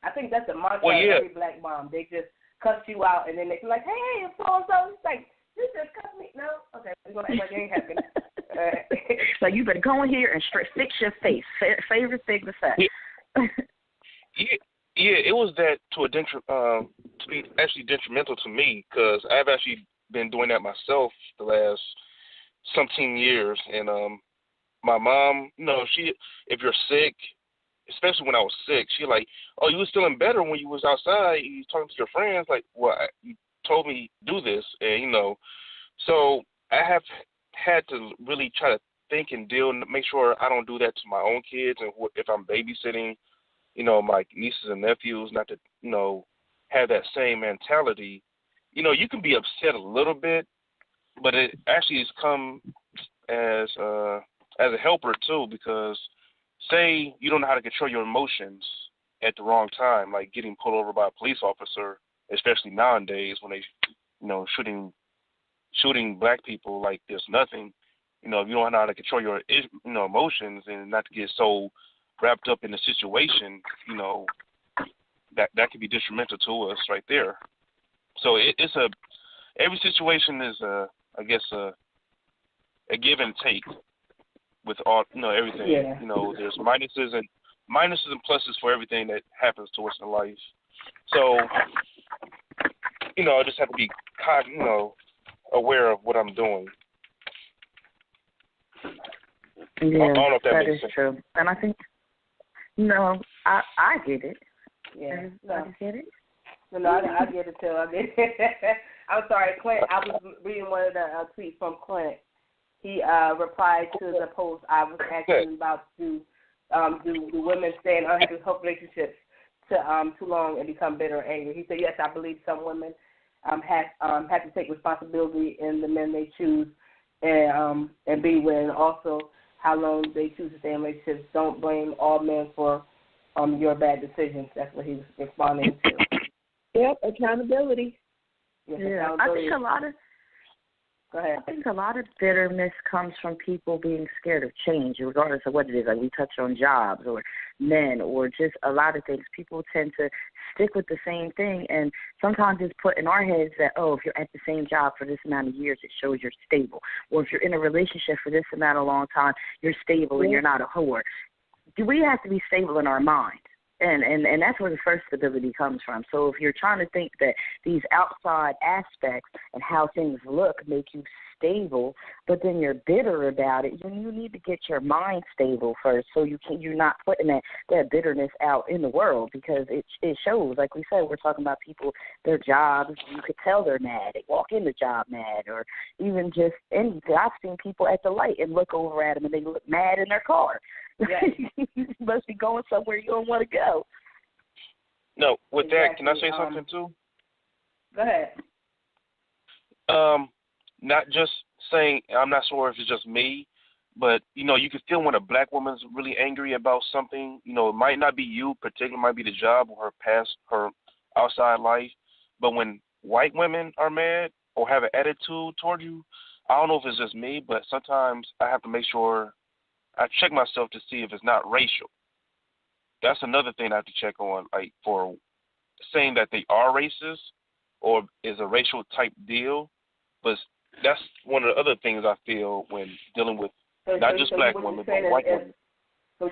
I think that's the mantra of every black mom. They just cuss you out and then they be like, hey, it's so-and-so. It's like, you just cuss me. No? Okay, we're going to act like it ain't happening. Like, you better go in here and fix your face. Favorite thing to say. Yeah, it was that to be actually detrimental to me because I've actually been doing that myself the last 17 years. And my mom, if you're sick, especially when I was sick, she like, oh, you was feeling better when you was outside. You was talking to your friends. Like, well, you told me do this. And, so I have had to really try to think and make sure I don't do that to my own kids. And if I'm babysitting, my nieces and nephews, not to, have that same mentality. You can be upset a little bit, but it actually has come as a helper too, because say you don't know how to control your emotions at the wrong time, like getting pulled over by a police officer, especially nowadays when they, shooting black people like there's nothing. If you don't know how to control your, emotions and not to get so wrapped up in the situation, that could be detrimental to us right there. So every situation is I guess a give and take with all everything. Yeah. There's minuses and pluses for everything that happens to us in life. So I just have to be aware of what I'm doing. Yeah, I don't know if that is makes sense. true. And I think I get it. Yeah. I get it. No, I get it too. I get it. I'm sorry, Clint. I was reading one of the tweets from Clint. He replied to the post I was asking about do women stay in unhappy relationships too long and become bitter and angry. He said, yes, I believe some women have to take responsibility in the men they choose and be with, and also how long they choose to stay in relationships. Don't blame all men for your bad decisions. That's what he was responding to. Yep, accountability. Yes, yeah, I think a lot of Go ahead. I think a lot of bitterness comes from people being scared of change, regardless of what it is. Like we touch on jobs or men or just a lot of things. People tend to stick with the same thing, and sometimes it's put in our heads that, oh, if you're at the same job for this amount of years, it shows you're stable. Or if you're in a relationship for this amount of long time, you're stable and you're not a whore. We have to be stable in our mind. And that's where the first stability comes from. So if you're trying to think that these outside aspects and how things look make you stable, but then you're bitter about it, then you need to get your mind stable first, so you're not putting that bitterness out in the world, because it shows. Like we said, we're talking about people, their jobs. You could tell they're mad. They walk in the job mad, or even just anything. I've seen people at the light and look over at them and they look mad in their car. Yes. You must be going somewhere you don't want to go. No, with exactly. that, can I say something too? Go ahead. Not just saying, I'm not sure if it's just me, but, you know, you can feel when a black woman's really angry about something. You know, it might not be you particularly, it might be the job or her outside life. But when white women are mad or have an attitude toward you, I don't know if it's just me, but sometimes I have to make sure I check myself to see if it's not racial. That's another thing I have to check on, like for saying that they are racist or is a racial type deal. But that's one of the other things I feel when dealing with not just black women, but white women. So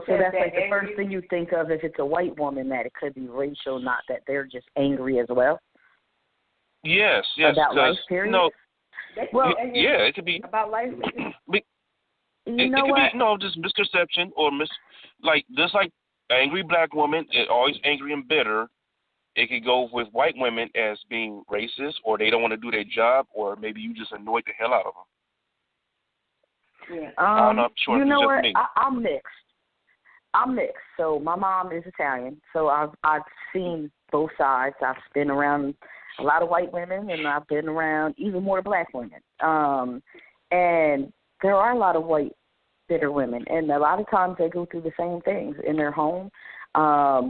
that's like the first thing you think of if it's a white woman, that it could be racial, not that they're just angry as well? Yes. About life, period? No, well, yeah, it could be. About life? You know what? Could be, just misconception or just like angry black woman, always angry and bitter. It could go with white women as being racist, or they don't want to do their job, or maybe you just annoyed the hell out of them. Yeah. I'm not sure you if know it's what? just me. I'm mixed. So my mom is Italian, so I've seen both sides. I've been around a lot of white women, and I've been around even more black women. And there are a lot of white bitter women, and a lot of times they go through the same things in their home.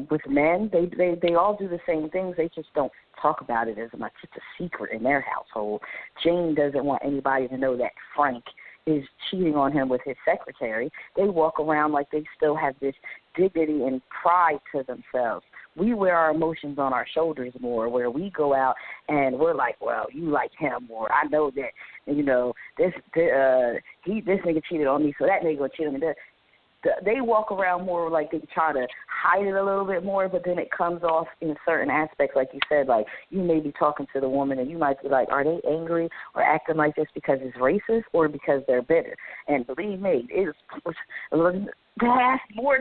With men, they all do the same things. They just don't talk about it as much. It's a secret in their household. Jane doesn't want anybody to know that Frank is cheating on him with his secretary. They walk around like they still have this dignity and pride to themselves. We wear our emotions on our shoulders more, where we go out and we're like, well, you like him, or I know that, you know, this nigga cheated on me, so that nigga gonna cheat on me. They walk around more like they try to hide it a little bit more, but then it comes off in certain aspects, like you said, like you may be talking to the woman and you might be like, are they angry or acting like this because it's racist or because they're bitter? And believe me, it's more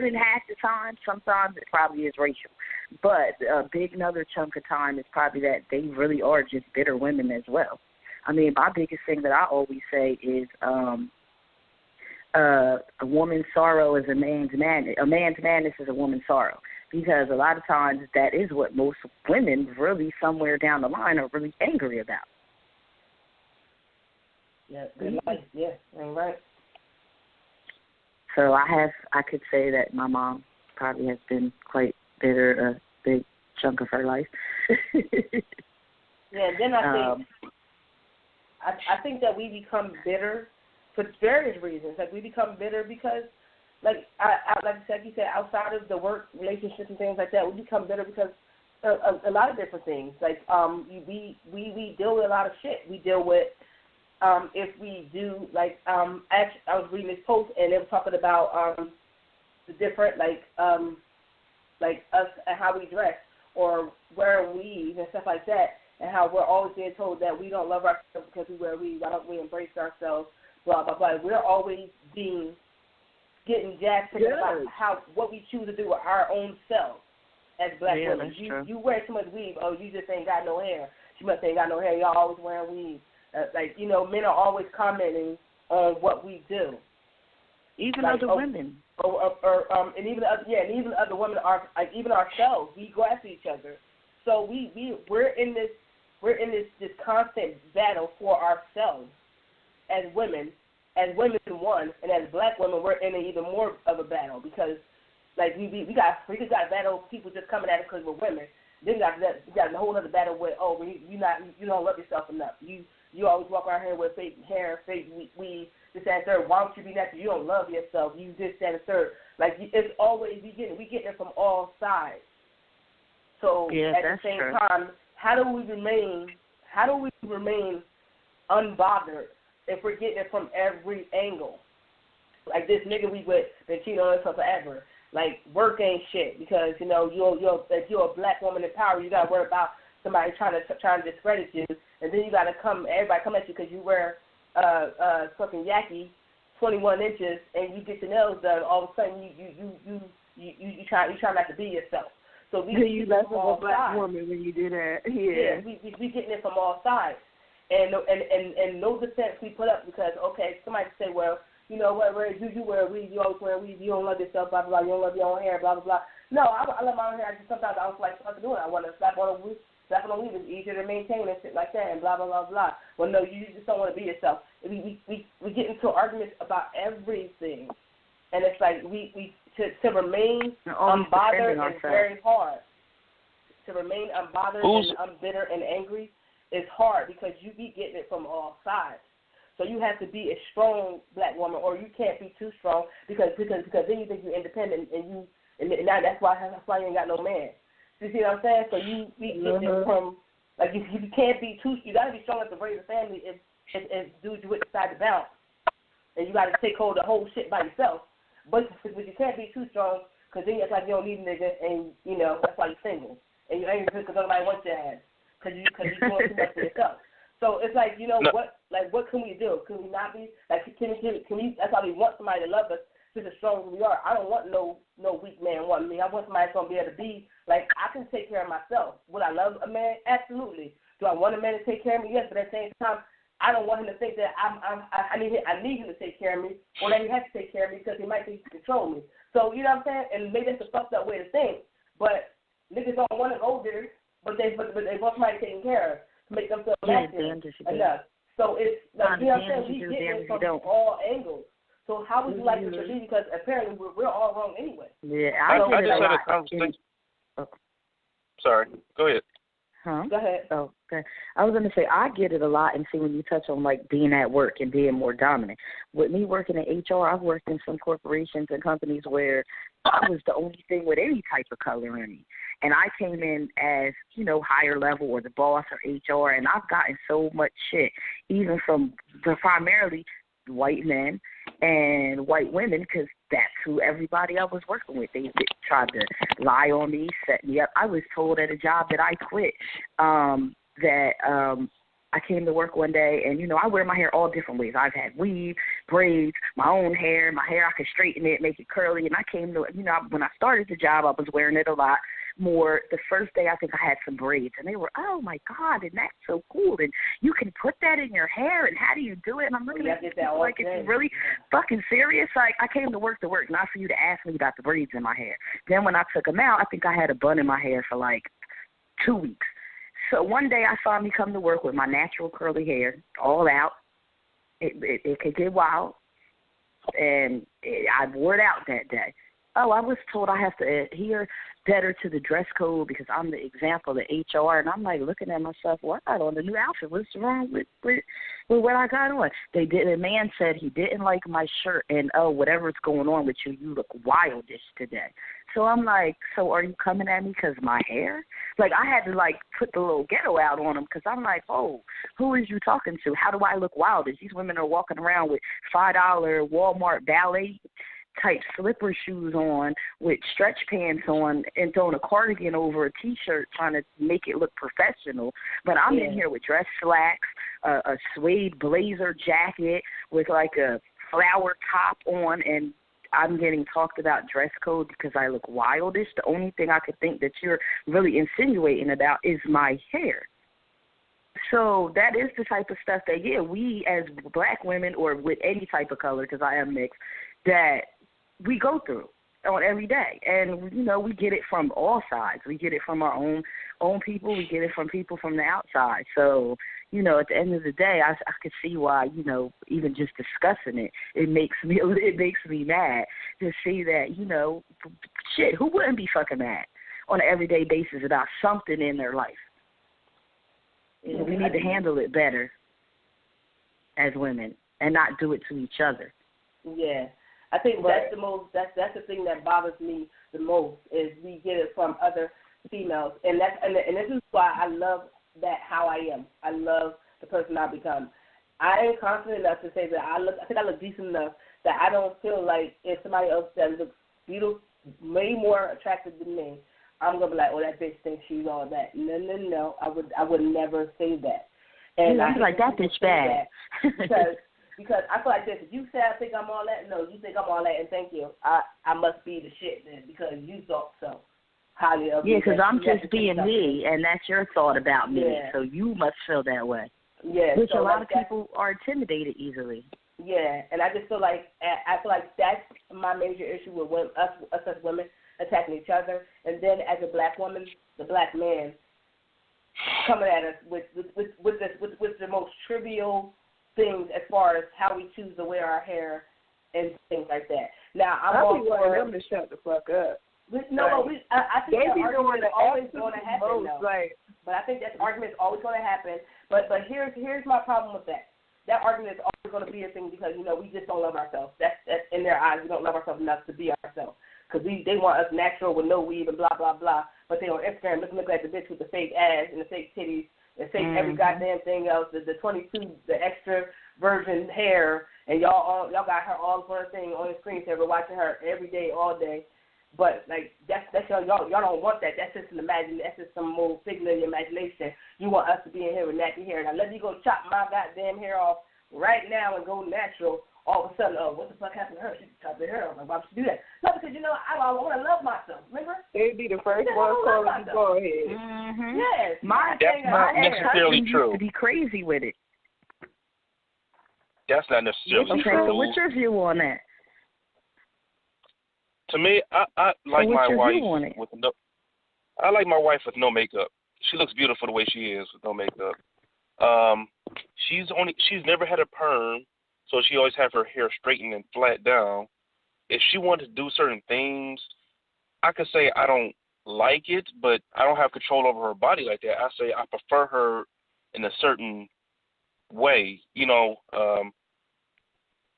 than half the time. Sometimes it probably is racial, but a big another chunk of time is probably that they really are just bitter women as well. I mean, my biggest thing that I always say is a woman's sorrow is a man's madness. A man's madness is a woman's sorrow, because a lot of times that is what most women really somewhere down the line are really angry about. Yeah, good life. Yeah, right. So I could say that my mom probably has been quite bitter a big chunk of her life. Yeah, then I think that we become bitter for various reasons. Like we become bitter because, like you said, outside of the work relationships and things like that, we become bitter because a lot of different things. Like we deal with a lot of shit. We deal with if we do actually, I was reading this post and they were talking about the different like us and how we dress or wear weave and stuff like that, and how we're always being told that we don't love ourselves because we wear weave. Why don't we embrace ourselves? Blah blah blah. We're always getting jacked about what we choose to do with our own selves as black women. You wear too much weave. Oh, you just ain't got no hair. She must ain't got no hair. Y'all always wearing weave. Men are always commenting on what we do. Even other women. And even other women are even ourselves. We go after each other. So we're in this constant battle for ourselves as women one, and as black women we're in even more of a battle because we got battle people just coming at us because we're women. Then we got a whole other battle with you don't love yourself enough. you always walk around here with fake hair, fake weave, this, that, and third. Why don't you be natural? You don't love yourself. You this, that, and third. Like, it's always, we get it from all sides. So at the same time, how do we remain unbothered if we're getting it from every angle? Like this nigga we with been cheating on us for forever. Like, work ain't shit because, you know, if you're a black woman in power, you got to worry about somebody trying to discredit you, and then you got to everybody come at you because you wear fucking yaki 21 inches and you get your nails done. All of a sudden you try not to be yourself. So you less of a black woman when you do that. Yeah, we getting it from all sides, and no defense we put up because somebody say, well, you know what, you wear weave, you always wear weave, you don't love yourself, blah blah blah, you don't love your own hair, blah blah blah. No, I love my own hair. Sometimes I don't feel like fucking doing it. I want to slap on a weave. Slapping on weave is easier to maintain and shit like that, and blah blah blah blah. Well, no, you just don't want to be yourself. We get into arguments about everything, and it's like to remain unbothered is very hard. To remain unbothered and unbitter and angry is hard because you be getting it from all sides. So you have to be a strong black woman, or you can't be too strong because then you think you're independent and now that's why you ain't got no man. You see what I'm saying? So you be getting it from, like, you can't be too, you got to be strong enough to raise a family if dudes you decide to bounce. And you got to take hold of the whole shit by yourself. But you can't be too strong because then it's like you don't need a nigga and, you know, that's why you're single. And you ain't because nobody wants your ass because you're doing too much for yourself. So it's like, you know, what can we do? Can we not be, like, can we, that's why we want somebody to love us just as strong as we are. I don't want no weak man wanting me. I want somebody that's going to be able to be, like, I can take care of myself. Would I love a man? Absolutely. Do I want a man to take care of me? Yes, but at the same time, I don't want him to think that I need him to take care of me, or that he has to take care of me because he might think he can control me. So, you know what I'm saying? And maybe that's a fucked up way to think, but niggas don't want to go there, but they want somebody taken care of to make them feel masculine enough. So it's, like, you know what I'm saying? We get it from all angles. So how would you like it to be? Because apparently we're all wrong anyway. Yeah, I just had a conversation. Sorry, go ahead. Huh? Go ahead. Oh, okay. I was going to say, I get it a lot, and see when you touch on, like, being at work and being more dominant. With me working in HR, I've worked in some corporations and companies where I was the only thing with any type of color in me. And I came in as, you know, higher level or the boss or HR, and I've gotten so much shit, even from primarily white men and white women, because that's who everybody I was working with. They tried to lie on me, set me up. I was told at a job that I quit that I came to work one day, and, you know, I wear my hair all different ways. I've had weave, braids, my own hair. My hair, I could straighten it, make it curly, and I came to, you know, when I started the job, I was wearing it a lot more. The first day, I think I had some braids, and they were, oh, my God, and that's so cool, and you can put that in your hair, and how do you do it? And I'm looking at it like, it's really fucking serious. Like, I came to work, not for you to ask me about the braids in my hair. Then when I took them out, I think I had a bun in my hair for, like, 2 weeks. So one day I finally come to work with my natural curly hair all out. It could get wild, and I wore it out that day. Oh, I was told I have to adhere better to the dress code because I'm the example of HR, and I'm like looking at myself, well, I got on a new outfit. What's wrong with what I got on? The man said he didn't like my shirt, and, oh, whatever's going on with you, you look wildish today. So I'm like, so are you coming at me because of my hair? Like, I had to, like, put the little ghetto out on him because I'm like, oh, who is you talking to? How do I look wildish? These women are walking around with $5 Walmart ballet type slipper shoes on with stretch pants on and throwing a cardigan over a T-shirt trying to make it look professional. But I'm in here with dress slacks, a suede blazer jacket with like a flower top on, and I'm getting talked about dress code because I look wildish. The only thing I could think that you're really insinuating about is my hair. So that is the type of stuff that, yeah, we as black women or with any type of color, because I am mixed, that we go through on every day. And, you know, we get it from all sides. We get it from our own people. We get it from people from the outside. So, you know, at the end of the day, I could see why, you know, even just discussing it, it makes me mad to see that, you know, shit, who wouldn't be fucking mad on an everyday basis about something in their life? You know, we need to handle it better. as women and not do it to each other. Yeah. I think that's the most. That's the thing that bothers me the most is we get it from other females, and this is why I love that how I am. I love the person I become. I am confident enough to say that I think I look decent enough that I don't feel like if somebody else that looks beautiful, way more attractive than me, I'm gonna be like, oh, that bitch thinks she's all that. No. I would never say that. And I feel like that bitch bad. Because I feel like this. If you say I think I'm all that, no, you think I'm all that, and thank you. I must be the shit then because you thought so highly of me. Yeah, because I'm just being me, and that's your thought about me. Yeah. So you must feel that way. Yeah. Which so a lot like of people are intimidated easily. Yeah, and I just feel like that's my major issue with us as women attacking each other, and then as a black woman, the black man coming at us with the most trivial things as far as how we choose to wear our hair and things like that. Now, I'm all for them to shut the fuck up. I think that argument is always going to happen, though. But I think that argument is always going to happen. But here's my problem with that. That argument is always going to be a thing because, we just don't love ourselves. That's in their eyes. We don't love ourselves enough to be ourselves. Because they want us natural with no weave and blah, blah, blah. But they on Instagram looking at the bitch with the fake ass and the fake titties and fake every goddamn thing else, the 22, the extra virgin hair, and y'all got her all for a thing on the screensaver watching her every day, all day. But like that's y'all don't want that. That's just that's just some more figment of your imagination. You want us to be in here with nappy hair. Now let me go chop my goddamn hair off right now and go natural. All of a sudden, what the fuck happened to her? She chopped her hair off. Like, why would she do that? No, because I want to love myself. Remember? They'd be the first one calling you forehead. Mm-hmm. Yes. That's not necessarily true. Used to be crazy with it. That's not necessarily true. Okay, so what's your view on that? To me, I like my wife with no makeup. She looks beautiful the way she is with no makeup. She's never had a perm, so she always have her hair straightened and flat down. If she wanted to do certain things, I could say I don't like it, but I don't have control over her body like that. I say I prefer her in a certain way.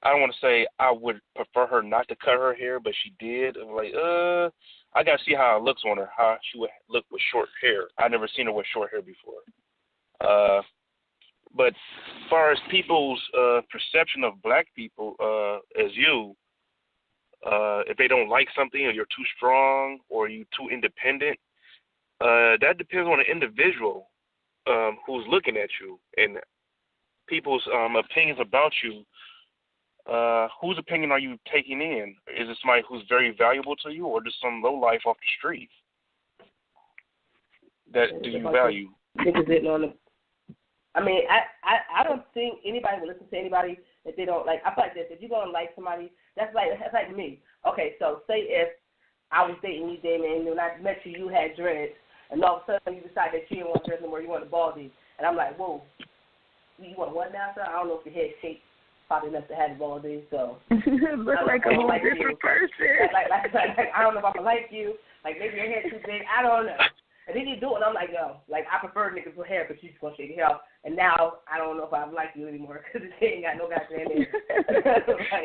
I don't want to say I would prefer her not to cut her hair, but she did. I'm like, I got to see how it looks on her, how she would look with short hair. I've never seen her with short hair before. But as far as people's perception of black people as you, if they don't like something or you're too strong or you're too independent, that depends on the individual who's looking at you and people's opinions about you. Whose opinion are you taking in? Is it somebody who's very valuable to you or just some lowlife off the street that do you value? I mean, I don't think anybody will listen to anybody that they don't like. I feel like this. If you're going to like somebody, that's like me. Okay, so say if I was dating you, Damon, and when I met you, you had dreads, and all of a sudden you decide that you didn't want dreads anymore, you want a baldy. And I'm like, whoa, you want what now, sir? I don't know if your head shaped probably enough to have a baldy, so. Look like a whole different person. Like, I don't know if I'm going to like you. Like, maybe your hair too big. I don't know. And then you do it, and I'm like, yo, like, I prefer niggas with hair, but you just going to shave your hair off. And now I don't know if I like you anymore because he ain't got no goddamn hair.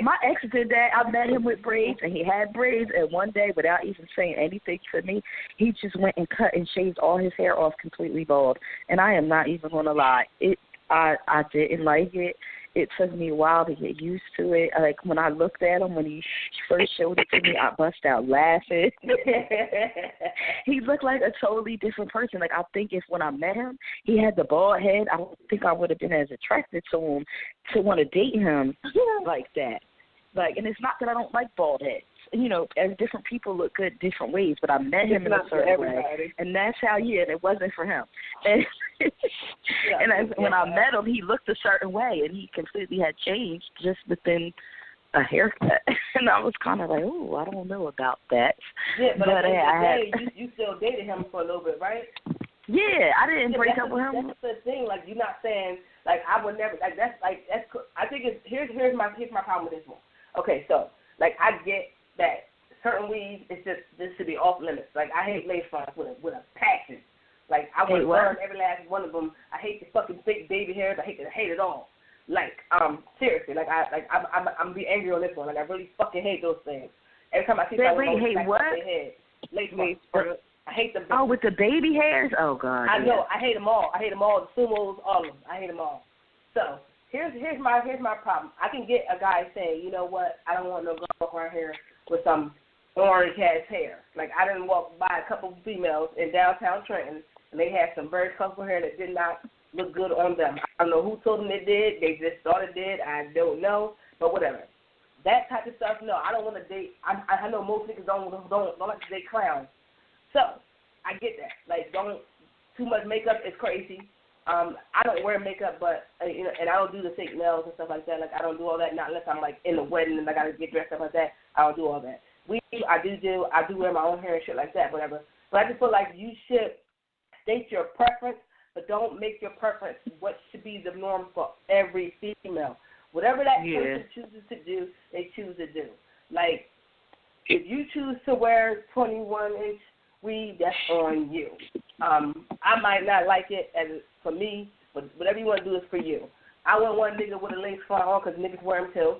My ex did that. I met him with braids, and he had braids, and one day, without even saying anything to me, he just went and cut and shaved all his hair off completely bald. And I am not even going to lie. I didn't like it. It took me a while to get used to it. Like, when I looked at him, when he first showed it to me, I bust out laughing. He looked like a totally different person. Like, I think if when I met him, he had the bald head, I don't think I would have been as attracted to him to want to date him like that. Like, and it's not that I don't like bald heads. Different people look good different ways, but I met him in a certain way, and that's how, and it wasn't for him. And, when I met him, he looked a certain way, and he completely had changed just within a haircut. And I was kind of like, oh, I don't know about that. Yeah, but at the end of the day, you still dated him for a little bit, right? Yeah, I didn't break up with him. That's the thing. Like, you're not saying, like, I would never, like, that's, I think here's my problem with this one. Okay, so, like, I get that certain weeds, this should be off limits. Like, I hate lace fronts with a passion. Like, I would burn every last one of them. I hate the fucking fake baby hairs. I hate it all. Like, seriously, like I'm gonna be angry on this one. Like, I really fucking hate those things. Every time I see something hate what? Lace fronts. I hate them. Oh, with the baby hairs? Oh God. I know. I hate them all. The sumos, all of them. I hate them all. So here's my problem. I can get a guy saying, you know what? I don't want no girl walking around here with some orange ass hair. Like, I didn't walk by a couple of females in downtown Trenton, and they had some very colorful hair that did not look good on them. I don't know who told them it did. They just thought it did. I don't know, but whatever. That type of stuff, no, I don't want to date. I know most niggas don't like to date clowns. So I get that. Like, don't too much makeup is crazy. I don't wear makeup, but and I don't do the fake nails and stuff like that. Like, I don't do all that, not unless I'm like in the wedding and I gotta get dressed up like that. I don't do all that. I do wear my own hair and shit like that, whatever. But I just feel like you should state your preference, but don't make your preference what should be the norm for every female. Whatever that person chooses to do, they choose to do. Like, if you choose to wear 21-inch weave, that's on you. I might not like it for me, but whatever you want to do is for you. I wouldn't want a nigga with a lace front on because niggas wear them too,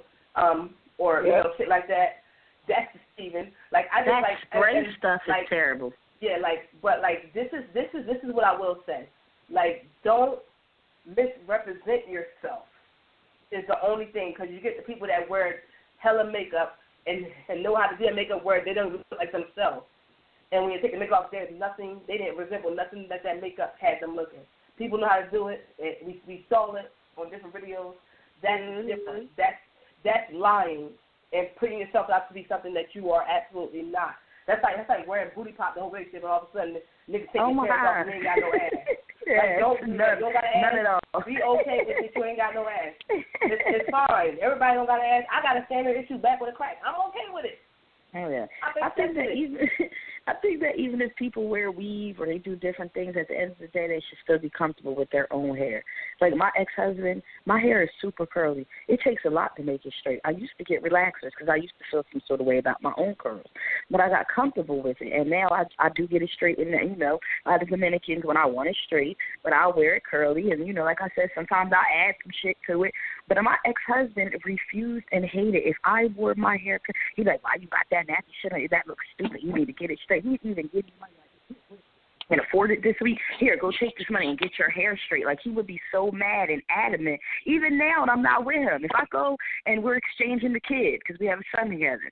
or you know, shit like that. That's deceiving. Like, I just that spray stuff is terrible. Yeah, but this is what I will say. Like, don't misrepresent yourself. Is the only thing, because you get the people that wear hella makeup and know how to do their makeup where they don't look like themselves. And when you take the makeup off, there's nothing, they didn't resemble nothing that makeup had them looking. People know how to do it. We saw it on different videos. That's different. That's lying and putting yourself out to be something that you are absolutely not. That's like wearing booty pop the whole relationship, and all of a sudden niggas take your pants off and they ain't got no ass. Like, don't got an ass. None at all. Be okay with it. You ain't got no ass. It's fine. Everybody don't got an ass. I got a standard issue back with a crack. I'm okay with it. Oh yeah. I think that even if people wear weave or they do different things, at the end of the day, they should still be comfortable with their own hair. Like, my ex-husband, my hair is super curly. It takes a lot to make it straight. I used to get relaxers because I used to feel some sort of way about my own curls, but I got comfortable with it, and now I do get it straight. In the, I have the Dominicans when I want it straight, but I'll wear it curly, and like I said, sometimes I add some shit to it. But my ex-husband refused and hated if I wore my hair. He's like, why you got that nasty shit on you? That looks stupid. You need to get it straight. He even give me money. Like, can afford it this week. Here, go take this money and get your hair straight. Like, he would be so mad and adamant. Even now, and I'm not with him. If I go and we're exchanging the kid because we have a son together,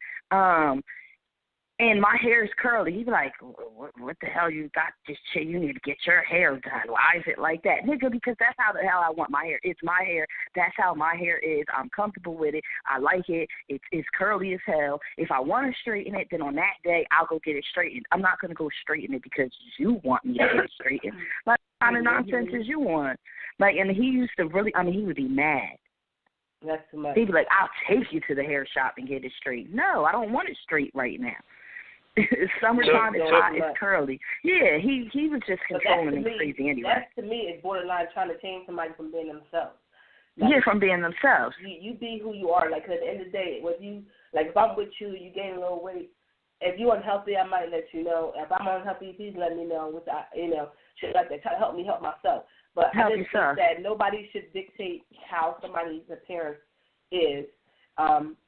and my hair is curly, he'd be like, what the hell you got this shit? You need to get your hair done. Why is it like that? Nigga, because that's how the hell I want my hair. It's my hair. That's how my hair is. I'm comfortable with it. I like it. It's curly as hell. If I want to straighten it, then on that day, I'll go get it straightened. I'm not going to go straighten it because you want me to get it straightened. Like, what kind of nonsense is you want? Like, and he used to really, he would be mad. That's too much. He'd be like, I'll take you to the hair shop and get it straight. No, I don't want it straight right now. It's summertime, it's hot, it's curly. Yeah, he was just controlling and crazy anyway. That, to me, is borderline trying to change somebody from being themselves. Like, from being themselves. You be who you are. Like, at the end of the day, if I'm with you, you gain a little weight. If you're unhealthy, I might let you know. If I'm unhealthy, please let me know. Shit like that. Try to help me help myself. But I just think that nobody should dictate how somebody's appearance is.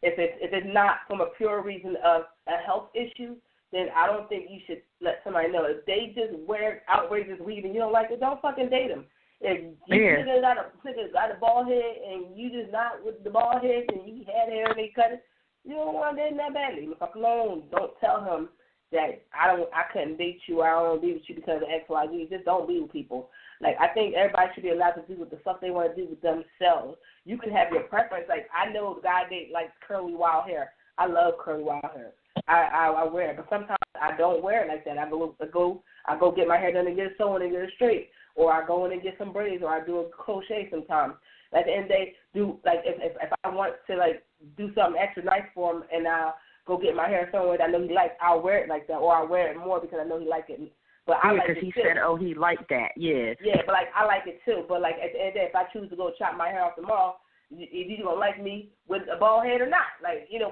If it's not from a pure reason of a health issue, then I don't think you should let somebody know. If they just wear outrageous weave and you don't like it, don't fucking date them. If you got a bald head and you just not with the bald head and you had hair and they cut it, you don't want to date him that badly. Leave him alone. Don't tell him that I couldn't date you. I don't want to be with you because of X, Y, Z. Just don't be with people. Like, I think everybody should be allowed to do what the fuck they want to do with themselves. You can have your preference. Like, I know the guy that likes curly wild hair. I love curly wild hair. I wear it, but sometimes I don't wear it like that. I go get my hair done and get it sewn and get it straight, or I go in and get some braids, or I do a crochet sometimes. At the end of the day, if I want to do something extra nice for him and I go get my hair sewn that I know he likes, I'll wear it like that, or I'll wear it more because I know he likes it. But I like it too. Because he said, he liked that, yeah. Yeah, but I like it too. But at the end of the day, if I choose to go chop my hair off tomorrow, if you gonna like me with a bald head or not,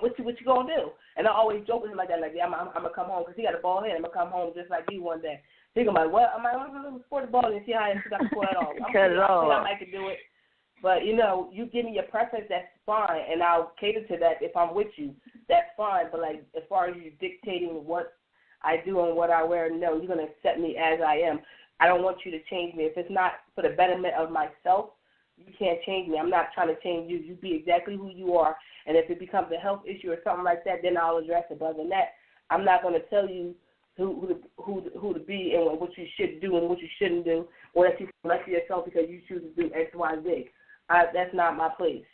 what you gonna do? And I always joke with him like that, I'm gonna come home because he got a bald head. I'm gonna come home just like you one day. He gonna be like, what? I'm gonna sport the bald and see how I can pull that off. I think I can do it. But, you know, you give me your preference, that's fine, and I'll cater to that if I'm with you. That's fine. But, like, as far as you dictating what I do and what I wear, no, you're going to accept me as I am. I don't want you to change me. If it's not for the betterment of myself, you can't change me. I'm not trying to change you. You be exactly who you are. And if it becomes a health issue or something like that, then I'll address it. But other than that, I'm not going to tell you who to be and what you should do and what you shouldn't do, or that you select yourself because you choose to do X, Y, Z. That's not my place.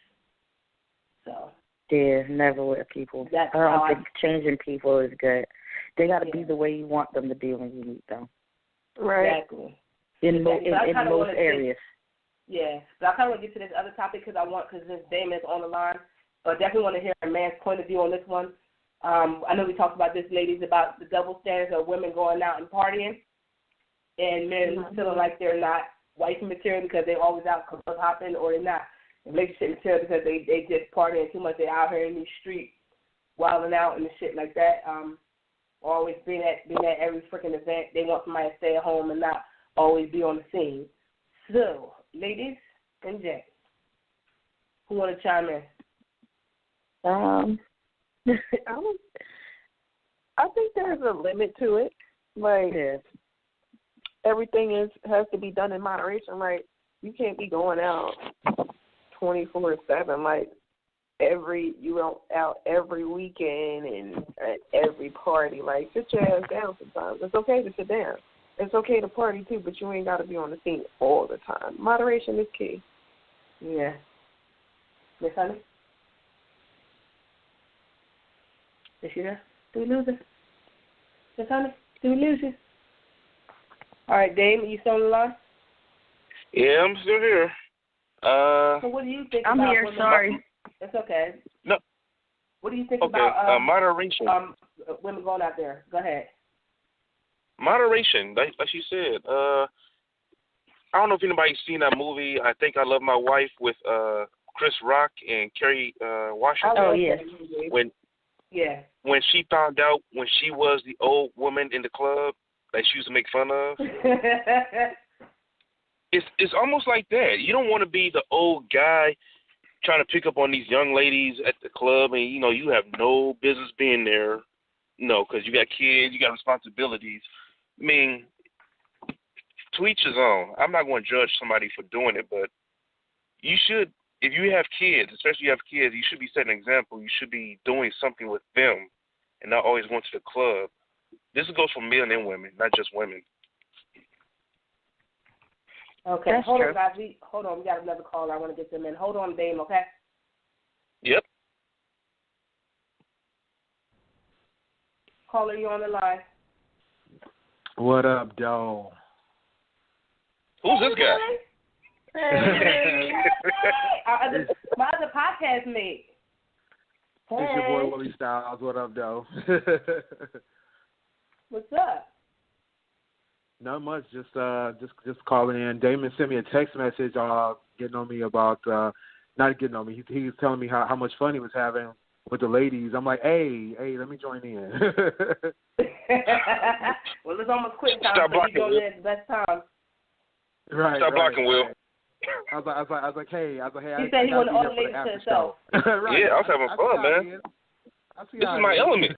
So. Yeah, never with people. I don't think changing people is good. They got to be the way you want them to be when you meet them. Right. Exactly. In most areas. Yeah, but I kind of want to get to this other topic because since Damon is on the line, but definitely want to hear a man's point of view on this one. I know we talked about this, ladies, about the double standards of women going out and partying and men feeling like they're not wife material because they're always out club hopping, or they're not relationship material because they just partying too much. They're out here in these streets wilding out and shit like that. Always being at every freaking event. They want somebody to stay at home and not always be on the scene. So, ladies and gents, who want to chime in? I think there's a limit to it. Like, everything has to be done in moderation. Like, you can't be going out 24/7. Like, out every weekend and at every party. Like, sit your ass down sometimes. It's okay to sit down. It's okay to party too, but you ain't got to be on the scene all the time. Moderation is key. Yeah. Miss Honey? Is she there? Do we lose her? Miss Honey? Do we lose you? All right, Dame, are you still on the line? Yeah, I'm still here. So what do you think I'm about here, women? sorry. It's okay. No. What do you think Okay, about moderation. Women going out there? Go ahead. Moderation, like she said. I don't know if anybody's seen that movie, I Think I Love My Wife, with Chris Rock and Kerry Washington. Oh, yes. When she found out when she was the old woman in the club that she used to make fun of. It's almost like that. You don't want to be the old guy trying to pick up on these young ladies at the club, and, you know, you have no business being there, you know, because you got kids, you got responsibilities. I mean, to each his own. I'm not going to judge somebody for doing it, but you should, if you have kids, especially if you have kids, you should be setting an example. You should be doing something with them and not always going to the club. This goes for men and women, not just women. Okay, That's hold true. on, guys. Hold on, we got another caller. I want to get them in. Hold on, Dame, okay? Yep. Caller, you on the line? What up, Doe? Who's this guy? Hey. My other podcast mate. Hey. It's your boy Willie Styles. What up, Doe? What's up? Not much. Just calling in. Damon sent me a text message getting on me about not getting on me. He was telling me how much fun he was having with the ladies. I'm like, hey, let me join in. Well, it's almost quit time. Stop so blocking, you go Will. there at the best time. Right. Stop blocking, Will. I was like, hey. He said he wanted to automate it to himself. Right. Yeah, I was having fun, man. This is my element.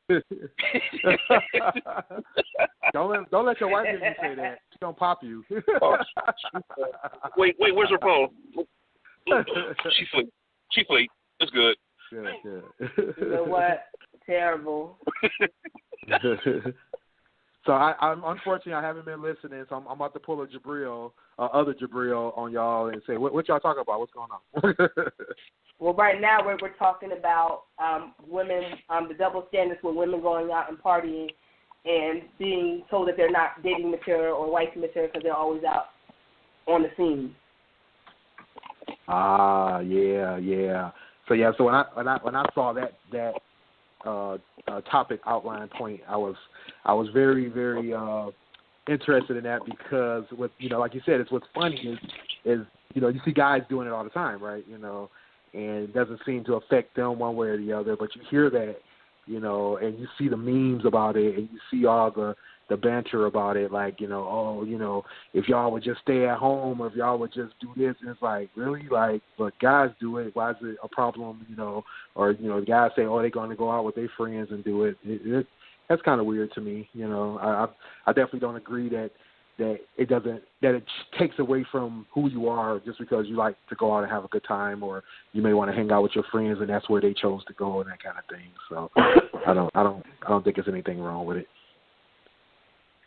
Don't let your wife hear you say that. She's gonna pop you. Wait, where's her phone? She fleet. It's good. Good. You know what? Terrible. So I'm unfortunately I haven't been listening, so I'm about to pull a other Jabril on y'all and say what y'all talking about? What's going on? Well, right now we're talking about women, the double standards with women going out and partying and being told that they're not dating material or wife material because they're always out on the scene. Yeah. So when I saw that topic outline point, I was very, very interested in that because with like you said, it's what's funny is you see guys doing it all the time, right? And it doesn't seem to affect them one way or the other, but you hear that you know, and you see the memes about it, and you see all the banter about it, like, you know, oh, you know, if y'all would just stay at home, or if y'all would just do this, and it's like, really? Like, but guys do it. Why is it a problem, you know? Or, you know, guys say, oh, they're going to go out with their friends and do it. That's kind of weird to me, you know. I definitely don't agree that it takes away from who you are just because you like to go out and have a good time, or you may want to hang out with your friends and that's where they chose to go and that kind of thing. So I don't think there's anything wrong with it.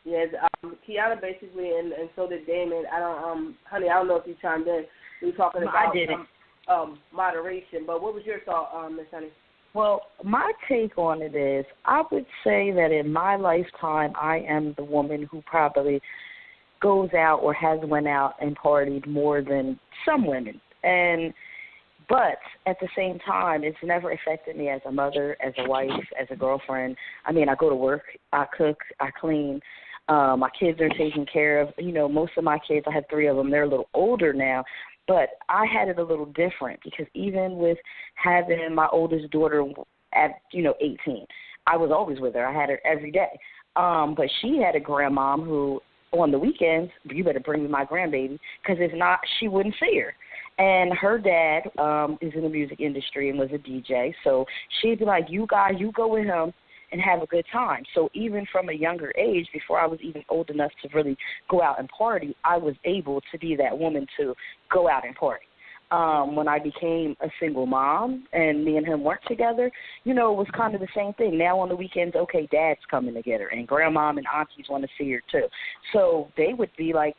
Yes, Quiahna basically, and so did Damon. Honey, I don't know if you chimed in. We were talking about moderation, but what was your thought, Miss Honey? Well, my take on it is, I would say that in my lifetime, I am the woman who probably goes out or has went out and partied more than some women. But at the same time, it's never affected me as a mother, as a wife, as a girlfriend. I mean, I go to work, I cook, I clean. My kids are taken care of. You know, most of my kids, I have 3 of them, they're a little older now. But I had it a little different because even with having my oldest daughter at, 18, I was always with her. I had her every day. But she had a grandmom who, on the weekends, you better bring me my grandbaby, because if not, she wouldn't see her. And her dad is in the music industry and was a DJ. So she'd be like, you guys, you go with him and have a good time. So even from a younger age, before I was even old enough to really go out and party, I was able to be that woman to go out and party. When I became a single mom and me and him weren't together, it was kind of the same thing. Now on the weekends, okay, dad's coming to get her, and grandmom and aunties want to see her too. So they would be like,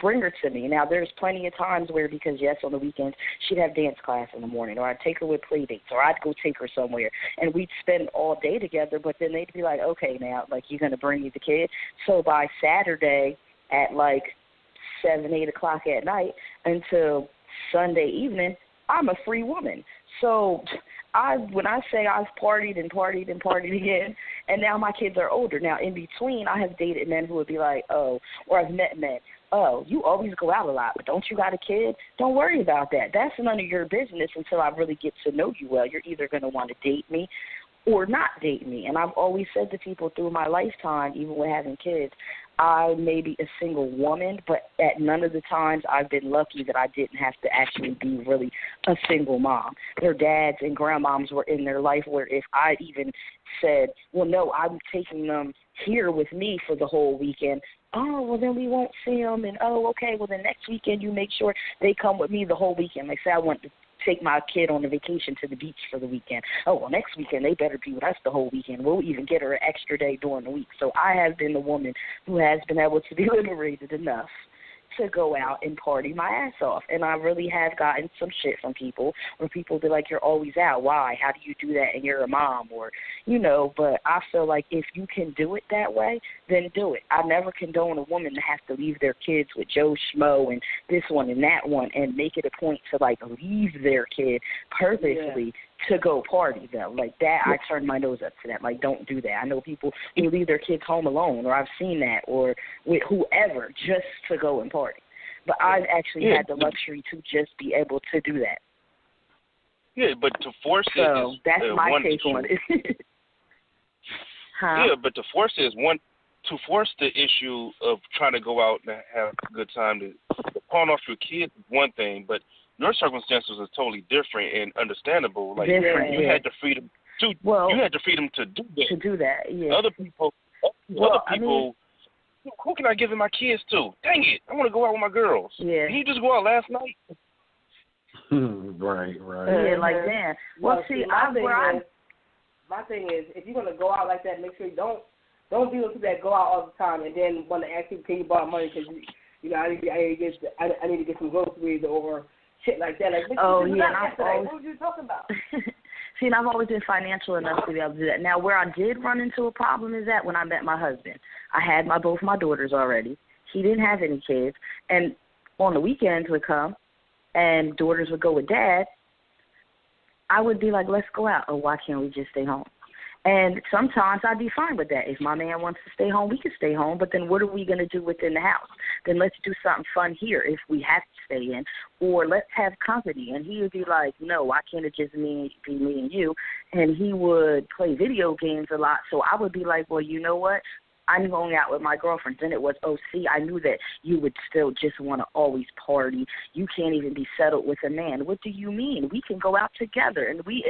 bring her to me. Now, there's plenty of times where, because, yes, on the weekends, she'd have dance class in the morning, or I'd take her with play dates, or I'd go take her somewhere, and we'd spend all day together, but then they'd be like, okay, now, like, you're going to bring me the kid? So by Saturday at, like, 7, 8 o'clock at night until Sunday evening, I'm a free woman. So when I say I've partied and partied and partied again, and now my kids are older. Now, in between, I have dated men who would be like, oh, or I've met men, oh, you always go out a lot, but don't you got a kid? Don't worry about that. That's none of your business until I really get to know you well. You're either going to want to date me or not date me. And I've always said to people through my lifetime, even with having kids, I may be a single woman, but at none of the times I've been lucky that I didn't have to actually be really a single mom. Their dads and grandmoms were in their life where if I even said, well, no, I'm taking them here with me for the whole weekend, oh, well, then we won't see them, and, oh, okay, well, then next weekend you make sure they come with me the whole weekend. Like, say I want to take my kid on a vacation to the beach for the weekend. Oh, well, next weekend they better be with us the whole weekend. We'll even get her an extra day during the week. So I have been the woman who has been able to be liberated enough to go out and party my ass off. And I really have gotten some shit from people where people be like, you're always out. Why? How do you do that and you're a mom? Or, but I feel like if you can do it that way, then do it. I never condone a woman to have to leave their kids with Joe Schmo and this one and that one and make it a point to, like, leave their kid purposely to go party, though. Like that, I turn my nose up to that. Like, don't do that. I know people who leave their kids home alone, or I've seen that, or with whoever, just to go and party. But I've actually had the luxury to just be able to do that. Yeah, but to force it is that's my one take issue. on it. Huh? Yeah, but to force it is one. To force the issue of trying to go out and have a good time, to pawn off your kids is one thing, but your circumstances are totally different and understandable. Like you had the freedom to you had the freedom to do that. To do that, yeah. Other people, who can I give my kids to? Dang it, I want to go out with my girls. Yeah. Did you just go out last night? Right. Yeah, like that. Well, see, my thing is, if you're gonna go out like that, make sure you don't be looking that go out all the time and then want to ask you, can you borrow money because I need to get some groceries or shit like that. Like, what were you talking about? See, and I've always been financial enough to be able to do that. Now, where I did run into a problem is that when I met my husband, I had both my daughters already. He didn't have any kids, and on the weekends would come, and daughters would go with dad. I would be like, let's go out. Oh, why can't we just stay home? And sometimes I'd be fine with that. If my man wants to stay home, we can stay home. But then what are we going to do within the house? Then let's do something fun here if we have to stay in. Or let's have company. And he would be like, no, why can't it just be me and you? And he would play video games a lot. So I would be like, well, you know what? I'm going out with my girlfriends. Then it was, oh, see, I knew that you would still just want to always party. You can't even be settled with a man. What do you mean? We can go out together. And we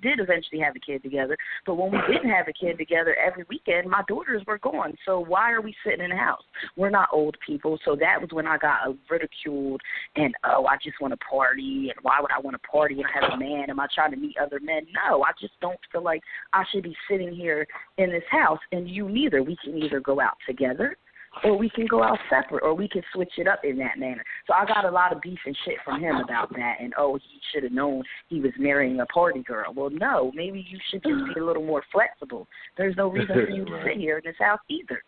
did eventually have a kid together. But when we didn't have a kid together every weekend, my daughters were gone. So why are we sitting in the house? We're not old people. So that was when I got ridiculed and, oh, I just want to party. And why would I want to party and I have a man? Am I trying to meet other men? No, I just don't feel like I should be sitting here in this house and you neither. We can either go out together or we can go out separate or we can switch it up in that manner. So I got a lot of beef and shit from him about that and, oh, he should have known he was marrying a party girl. Well, no, maybe you should just be a little more flexible. There's no reason for you to sit here in this house either.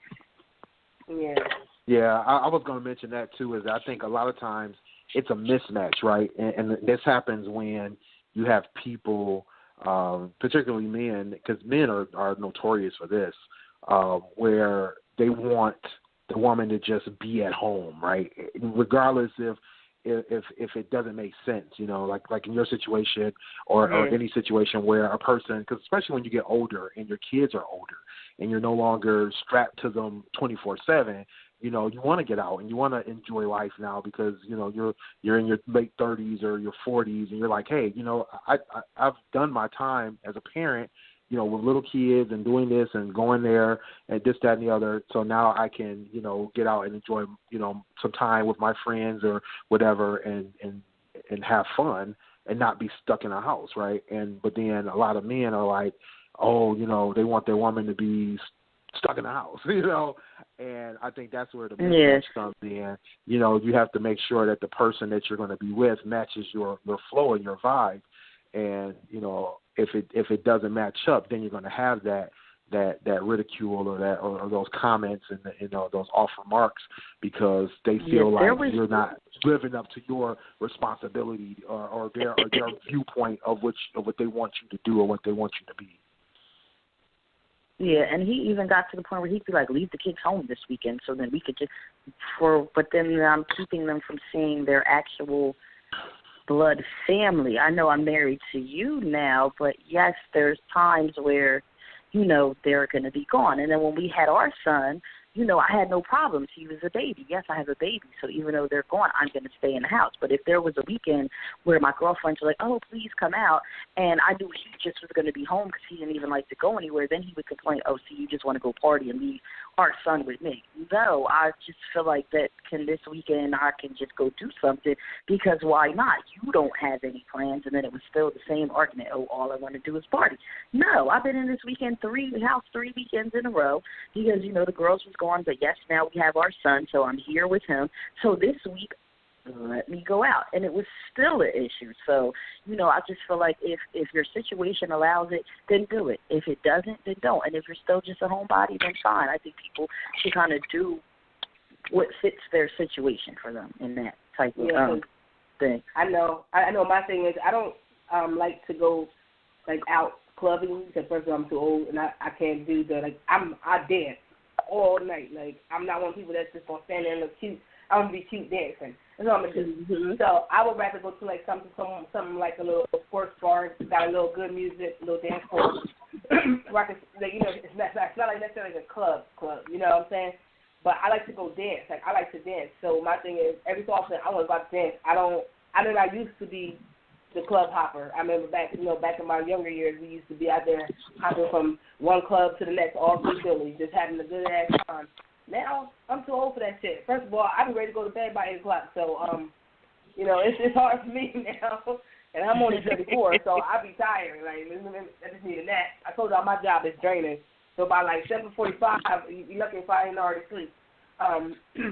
Yeah, I was going to mention that too, is I think a lot of times it's a mismatch, right? And this happens when you have people, particularly men, because men are notorious for this, where they want the woman to just be at home, right? Regardless if it doesn't make sense, you know, like in your situation or any situation where a person, because especially when you get older and your kids are older and you're no longer strapped to them 24/7, you know, you want to get out and you want to enjoy life now because, you know, you're in your late 30s or your 40s and you're like, hey, you know, I've done my time as a parent, you know, with little kids and doing this and going there and this, that, and the other. So now I can, you know, get out and enjoy, you know, some time with my friends or whatever and have fun and not be stuck in a house, right? But then a lot of men are like, oh, you know, they want their woman to be stuck in the house, you know, and I think that's where the mismatch comes in. You know, you have to make sure that the person that you're going to be with matches your flow and your vibe. And, you know, if it doesn't match up, then you're going to have that ridicule or those comments and you know, those off remarks because they feel like you're not living up to your responsibility or their viewpoint of what they want you to do or what they want you to be. Yeah, and he even got to the point where he'd be like, leave the kids home this weekend so then we could just but then I'm keeping them from seeing their actual blood family. I know I'm married to you now, but yes, there's times where, you know, they're going to be gone. And then when we had our son, you know, I had no problems. He was a baby. Yes, I have a baby. So even though they're gone, I'm going to stay in the house. But if there was a weekend where my girlfriends were like, oh, please come out, and I knew he just was going to be home because he didn't even like to go anywhere, then he would complain, oh, see, you just want to go party and leave our son with me. No, I just feel like that this weekend I can just go do something because why not? You don't have any plans. And then it was still the same argument. Oh, all I want to do is party. No, I've been in this weekend 3 weekends in a row because, you know, the girls was going, but yes, now we have our son, so I'm here with him. So this week, let me go out. And it was still an issue. So, you know, I just feel like if your situation allows it, then do it. If it doesn't, then don't. And if you're still just a homebody, then fine. I think people should kind of do what fits their situation for them in that type of thing. I know my thing is I don't like to go, like, out clubbing because, first of all, I'm too old and I can't do the, like, I dance all night. Like, I'm not one of the people that's just going to stand there and look cute. I want to be cute dancing. That's what I'm going to do. Mm-hmm. So I would rather go to, like, something like a little sports bar, got a little good music, a little dance floor. Where I can, like, you know, it's not like necessarily like a club, you know what I'm saying? But I like to go dance. Like, I like to dance. So my thing is, every so often, I want to go out to dance. I used to be the club hopper. I remember back in my younger years, we used to be out there hopping from one club to the next, all through Philly, just having a good ass time. Now I'm too old for that shit. First of all, I'm ready to go to bed by 8 o'clock. So you know, it's hard for me now, and I'm only 34, so I be tired. Like, I just need a nap. I told y'all my job is draining. So by like 7:45, you're lucky if I ain't already asleep.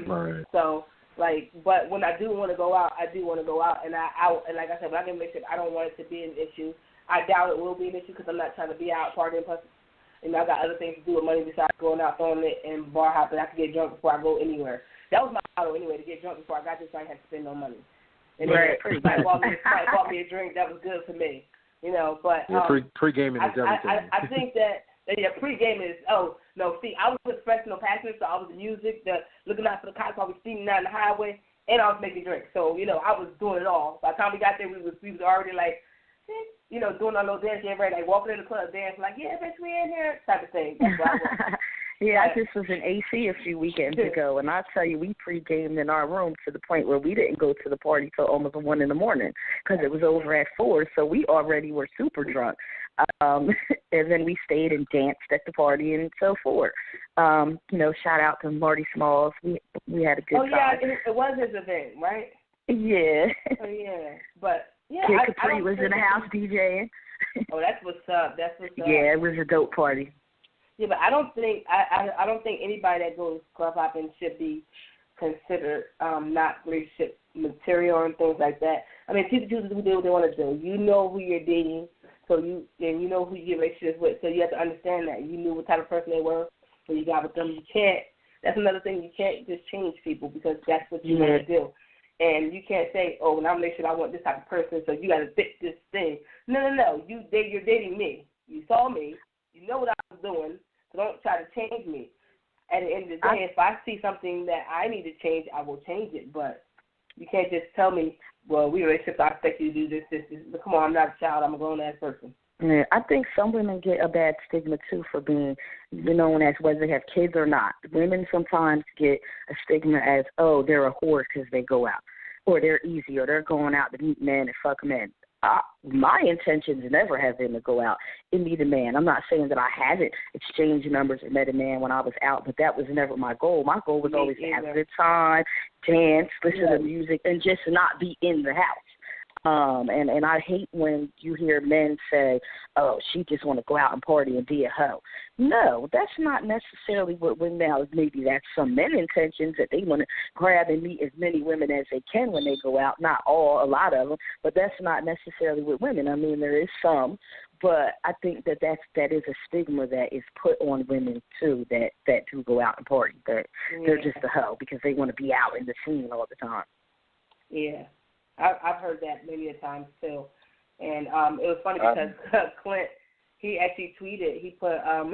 Right. So. Like, but when I do want to go out, I do want to go out, and and like I said, when I get mixed up, I don't want it to be an issue. I doubt it will be an issue because I'm not trying to be out partying. Plus, you know, I got other things to do with money besides going out, throwing it, and bar hopping. I can get drunk before I go anywhere. That was my motto anyway, to get drunk before I got this, so I didn't have to spend no money. And then somebody bought me a drink, that was good for me. You know, but pre-gaming is everything. I think that Yeah, pregame is, oh, no, see, I was a professional passenger, so I was the music, the looking out for the cops, I was speeding down the highway, and I was making drinks. So, you know, I was doing it all. By the time we got there, we was already like, you know, doing our little dance, everybody like walking in the club, dancing like, yeah, bitch, we in here, type of thing. That's what I was. Yeah, I just was in AC a few weekends ago, and I tell you, we pre-gamed in our room to the point where we didn't go to the party till almost 1 in the morning because it was over at 4, so we already were super drunk. And then we stayed and danced at the party until 4. You know, shout out to Marty Smalls. We had a good time. Oh, yeah, it was his event, right? Yeah. Oh, yeah. But, yeah. Kid Capri was in the house DJing. Oh, that's what's up. That's what's up. Yeah, it was a dope party. Yeah, but I don't think anybody that goes club hopping should be considered not relationship material and things like that. I mean, people do what they want to do. You know who you're dating, so you know who you get relationships with, so you have to understand that. You knew what type of person they were when you got with them. You can't. That's another thing. You can't just change people because that's what you want to do. And you can't say, oh, when I'm in a relationship, I want this type of person, so you got to fit this thing. No. You're dating me. You saw me. You know what I was doing, so don't try to change me. At the end of the day, if I see something that I need to change, I will change it. But you can't just tell me, well, we relationships, I expect you to do this. But come on, I'm not a child. I'm a grown-ass person. Yeah, I think some women get a bad stigma, too, for being known as whether they have kids or not. Women sometimes get a stigma as, oh, they're a whore because they go out, or they're easy, or they're going out to meet men and fuck men. My intentions never have been to go out and meet a man. I'm not saying that I haven't exchanged numbers and met a man when I was out, but that was never my goal. My goal was always to have a good time, dance, listen to music, and just not be in the house. And I hate when you hear men say, oh, she just want to go out and party and be a hoe. No, that's not necessarily what women now. Maybe that's some men intentions that they want to grab and meet as many women as they can when they go out. Not all, a lot of them, but that's not necessarily with women. I mean, there is some, but I think that is a stigma that is put on women too that do go out and party. That they're just a hoe because they want to be out in the scene all the time. Yeah. I've heard that many a times too, and it was funny because Clint, he actually tweeted. He put hold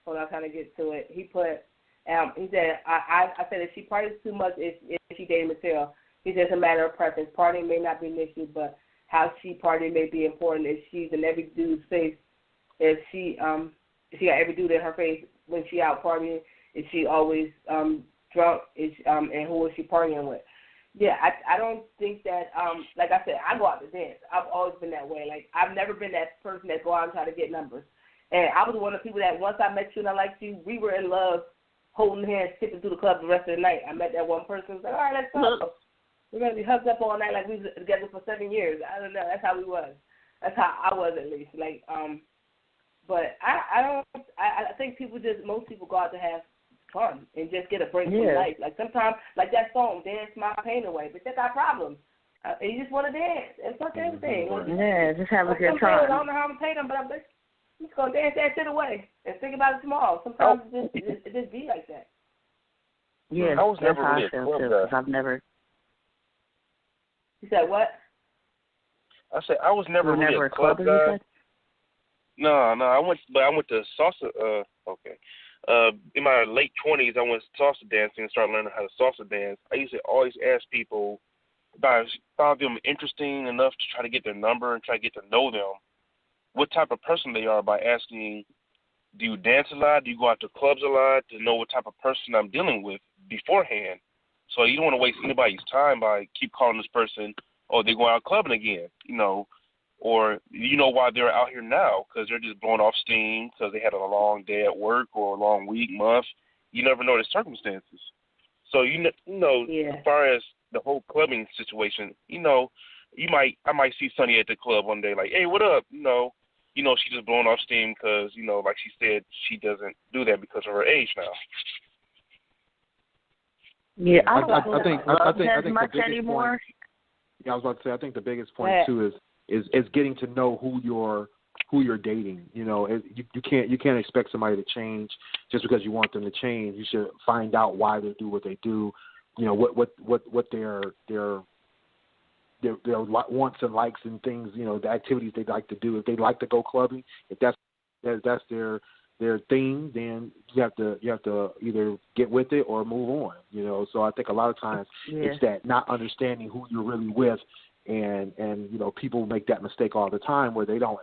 on, I'm trying to get to it. He put he said I said if she parties too much, if she dating material. He said it's a matter of preference. Partying may not be an issue, but how she partying may be important. If she's in every dude's face, if she got every dude in her face when she out partying, is she always drunk? And who is she partying with? Yeah, I don't think that, like I said, I go out to dance. I've always been that way. Like, I've never been that person that go out and try to get numbers. And I was one of the people that once I met you and I liked you, we were in love, holding hands, skipping through the club the rest of the night. I met that one person. I was like, all right, let's go. We're going to be hugged up all night like we was together for 7 years. I don't know. That's how we was. That's how I was at least. Like, but I think most people go out to have fun and just get a break from life. Like sometimes, like that song, Dance My Pain Away, but that's our problem. You just want to dance and fuck everything. Yeah, just have a good time. I don't know how I'm paying them, but I'm just going to dance that shit away and think about it tomorrow. Sometimes it just be like that. Yeah, I was that's never how really I feel club too, guy. because I've never... You said what? I said I was never really a club guy. No, I went to salsa. In my late 20s, I went salsa dancing and started learning how to salsa dance. I used to always ask people if I found them interesting enough to try to get their number and try to get to know them, what type of person they are by asking, do you dance a lot? Do you go out to clubs a lot? To know what type of person I'm dealing with beforehand. So you don't want to waste anybody's time by keep calling this person, oh, they're going out clubbing again, or why they're out here now, because they're just blowing off steam because they had a long day at work or a long week, month. You never know the circumstances. So, as far as the whole clubbing situation, I might see Sunny at the club one day like, hey, what up? She's just blowing off steam because, like she said, she doesn't do that because of her age now. Yeah, I think as the much biggest anymore. Point, I was about to say, I think the biggest point too is getting to know who you're dating. You can't expect somebody to change just because you want them to change. You should find out why they do what they do. What their wants and likes and things. The activities they like to do. If they like to go clubbing, if that's that's their thing, then you have to either get with it or move on. So I think a lot of times it's that not understanding who you're really with. And people make that mistake all the time where they don't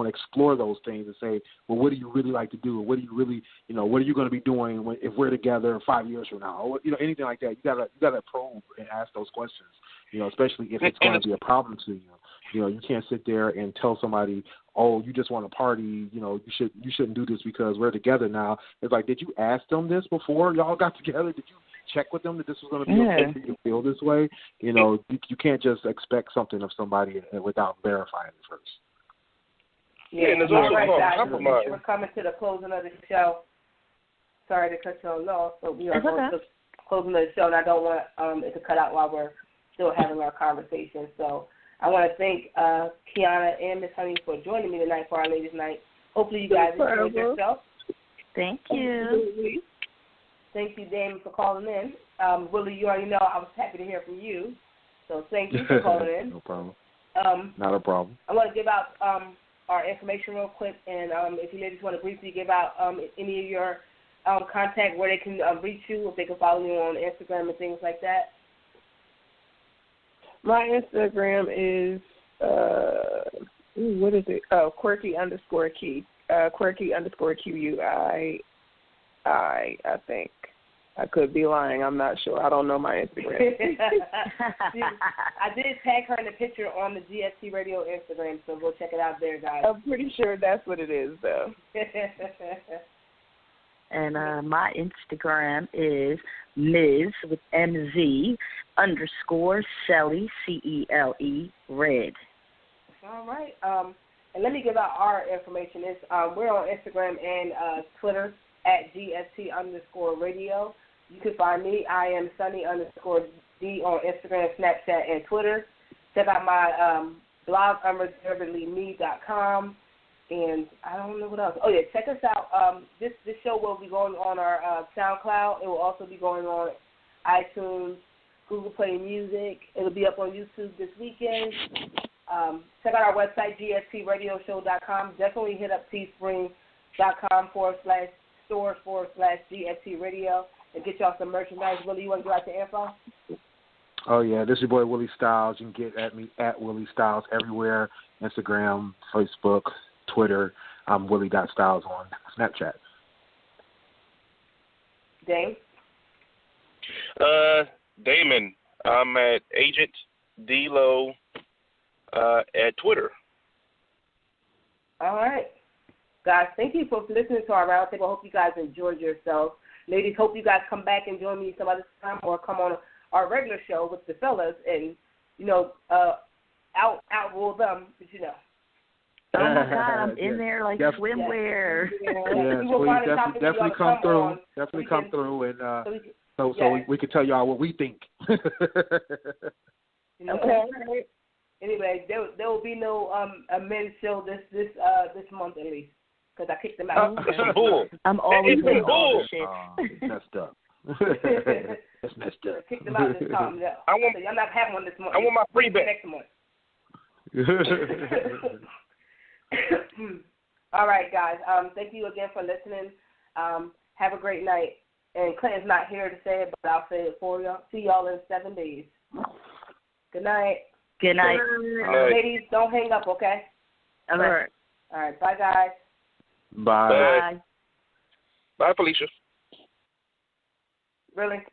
explore those things and say, well, what do you really like to do? What do you really, what are you going to be doing if we're together 5 years from now? Or, anything like that. You gotta probe and ask those questions. Especially if it's going to be a problem to you. You can't sit there and tell somebody, oh, you just want to party. You shouldn't do this because we're together now. It's like, did you ask them this before y'all got together? Did you check with them that this was going to be okay for you to feel this way? You can't just expect something of somebody without verifying it first. Yeah, and there's also compromise. We're coming to the closing of the show. Sorry to cut you off, but we are going to the closing of the show, and I don't want it to cut out while we're still having our conversation. So I want to thank Quiahna and Miss Honey for joining me tonight for our ladies' night. Hopefully you guys enjoyed yourself. Thank you. Thank you, Damon, for calling in. Willie, you already know I was happy to hear from you. So thank you for calling in. No problem. Not a problem. I want to give out our information real quick, and if you ladies want to briefly give out any of your contact, where they can reach you, if they can follow you on Instagram and things like that. My Instagram is, what is it? Oh, quirky_key. Quirky_QUI, I think. I could be lying. I'm not sure. I don't know my Instagram. I did tag her in the picture on the GST Radio Instagram, so go check it out there, guys. I'm pretty sure that's what it is, though. And my Instagram is Ms. with MZ _Cele, CELE, Red. All right. And let me give out our information. It's, we're on Instagram and Twitter at GST_radio. You can find me. I am Sunny _D on Instagram, Snapchat, and Twitter. Check out my blog, unreservedlyme.com. And I don't know what else. Oh, yeah, check us out. This show will be going on our SoundCloud. It will also be going on iTunes, Google Play Music. It'll be up on YouTube this weekend. Check out our website, gstradioshow.com. Definitely hit up teespring.com/stores/GST Radio and get y'all some merchandise. Willie, you want to go out the info? Oh, yeah, this is your boy Willie Styles. You can get at me at Willie Styles everywhere, Instagram, Facebook, Twitter. I'm Willie.Styles on Snapchat. Dame? Damon, I'm at Agent D-Lo at Twitter. All right. Guys, thank you for listening to our roundtable. I hope you guys enjoyed yourselves. Ladies, hope you guys come back and join me some other time or come on our regular show with the fellas and, outrule them, but Oh, my God, I'm in there like swimwear. Yeah, please definitely come through. Definitely come through, and so we can tell y'all what we think. Okay. Anyway, there will be no men's show this month at least because I kicked them out. It's a bull. I'm always a bull. Shit. It's messed up. It's messed up. Kicked them out this time. Yeah. I'm not having one this month. I want my free bet next month. All right, guys. Thank you again for listening. Have a great night. And Clinton's not here to say it, but I'll say it for y'all. See y'all in 7 days. Good night. Good night. Ladies, don't hang up, okay? All right. All right. Bye, guys. Bye. Bye, Felicia. Really?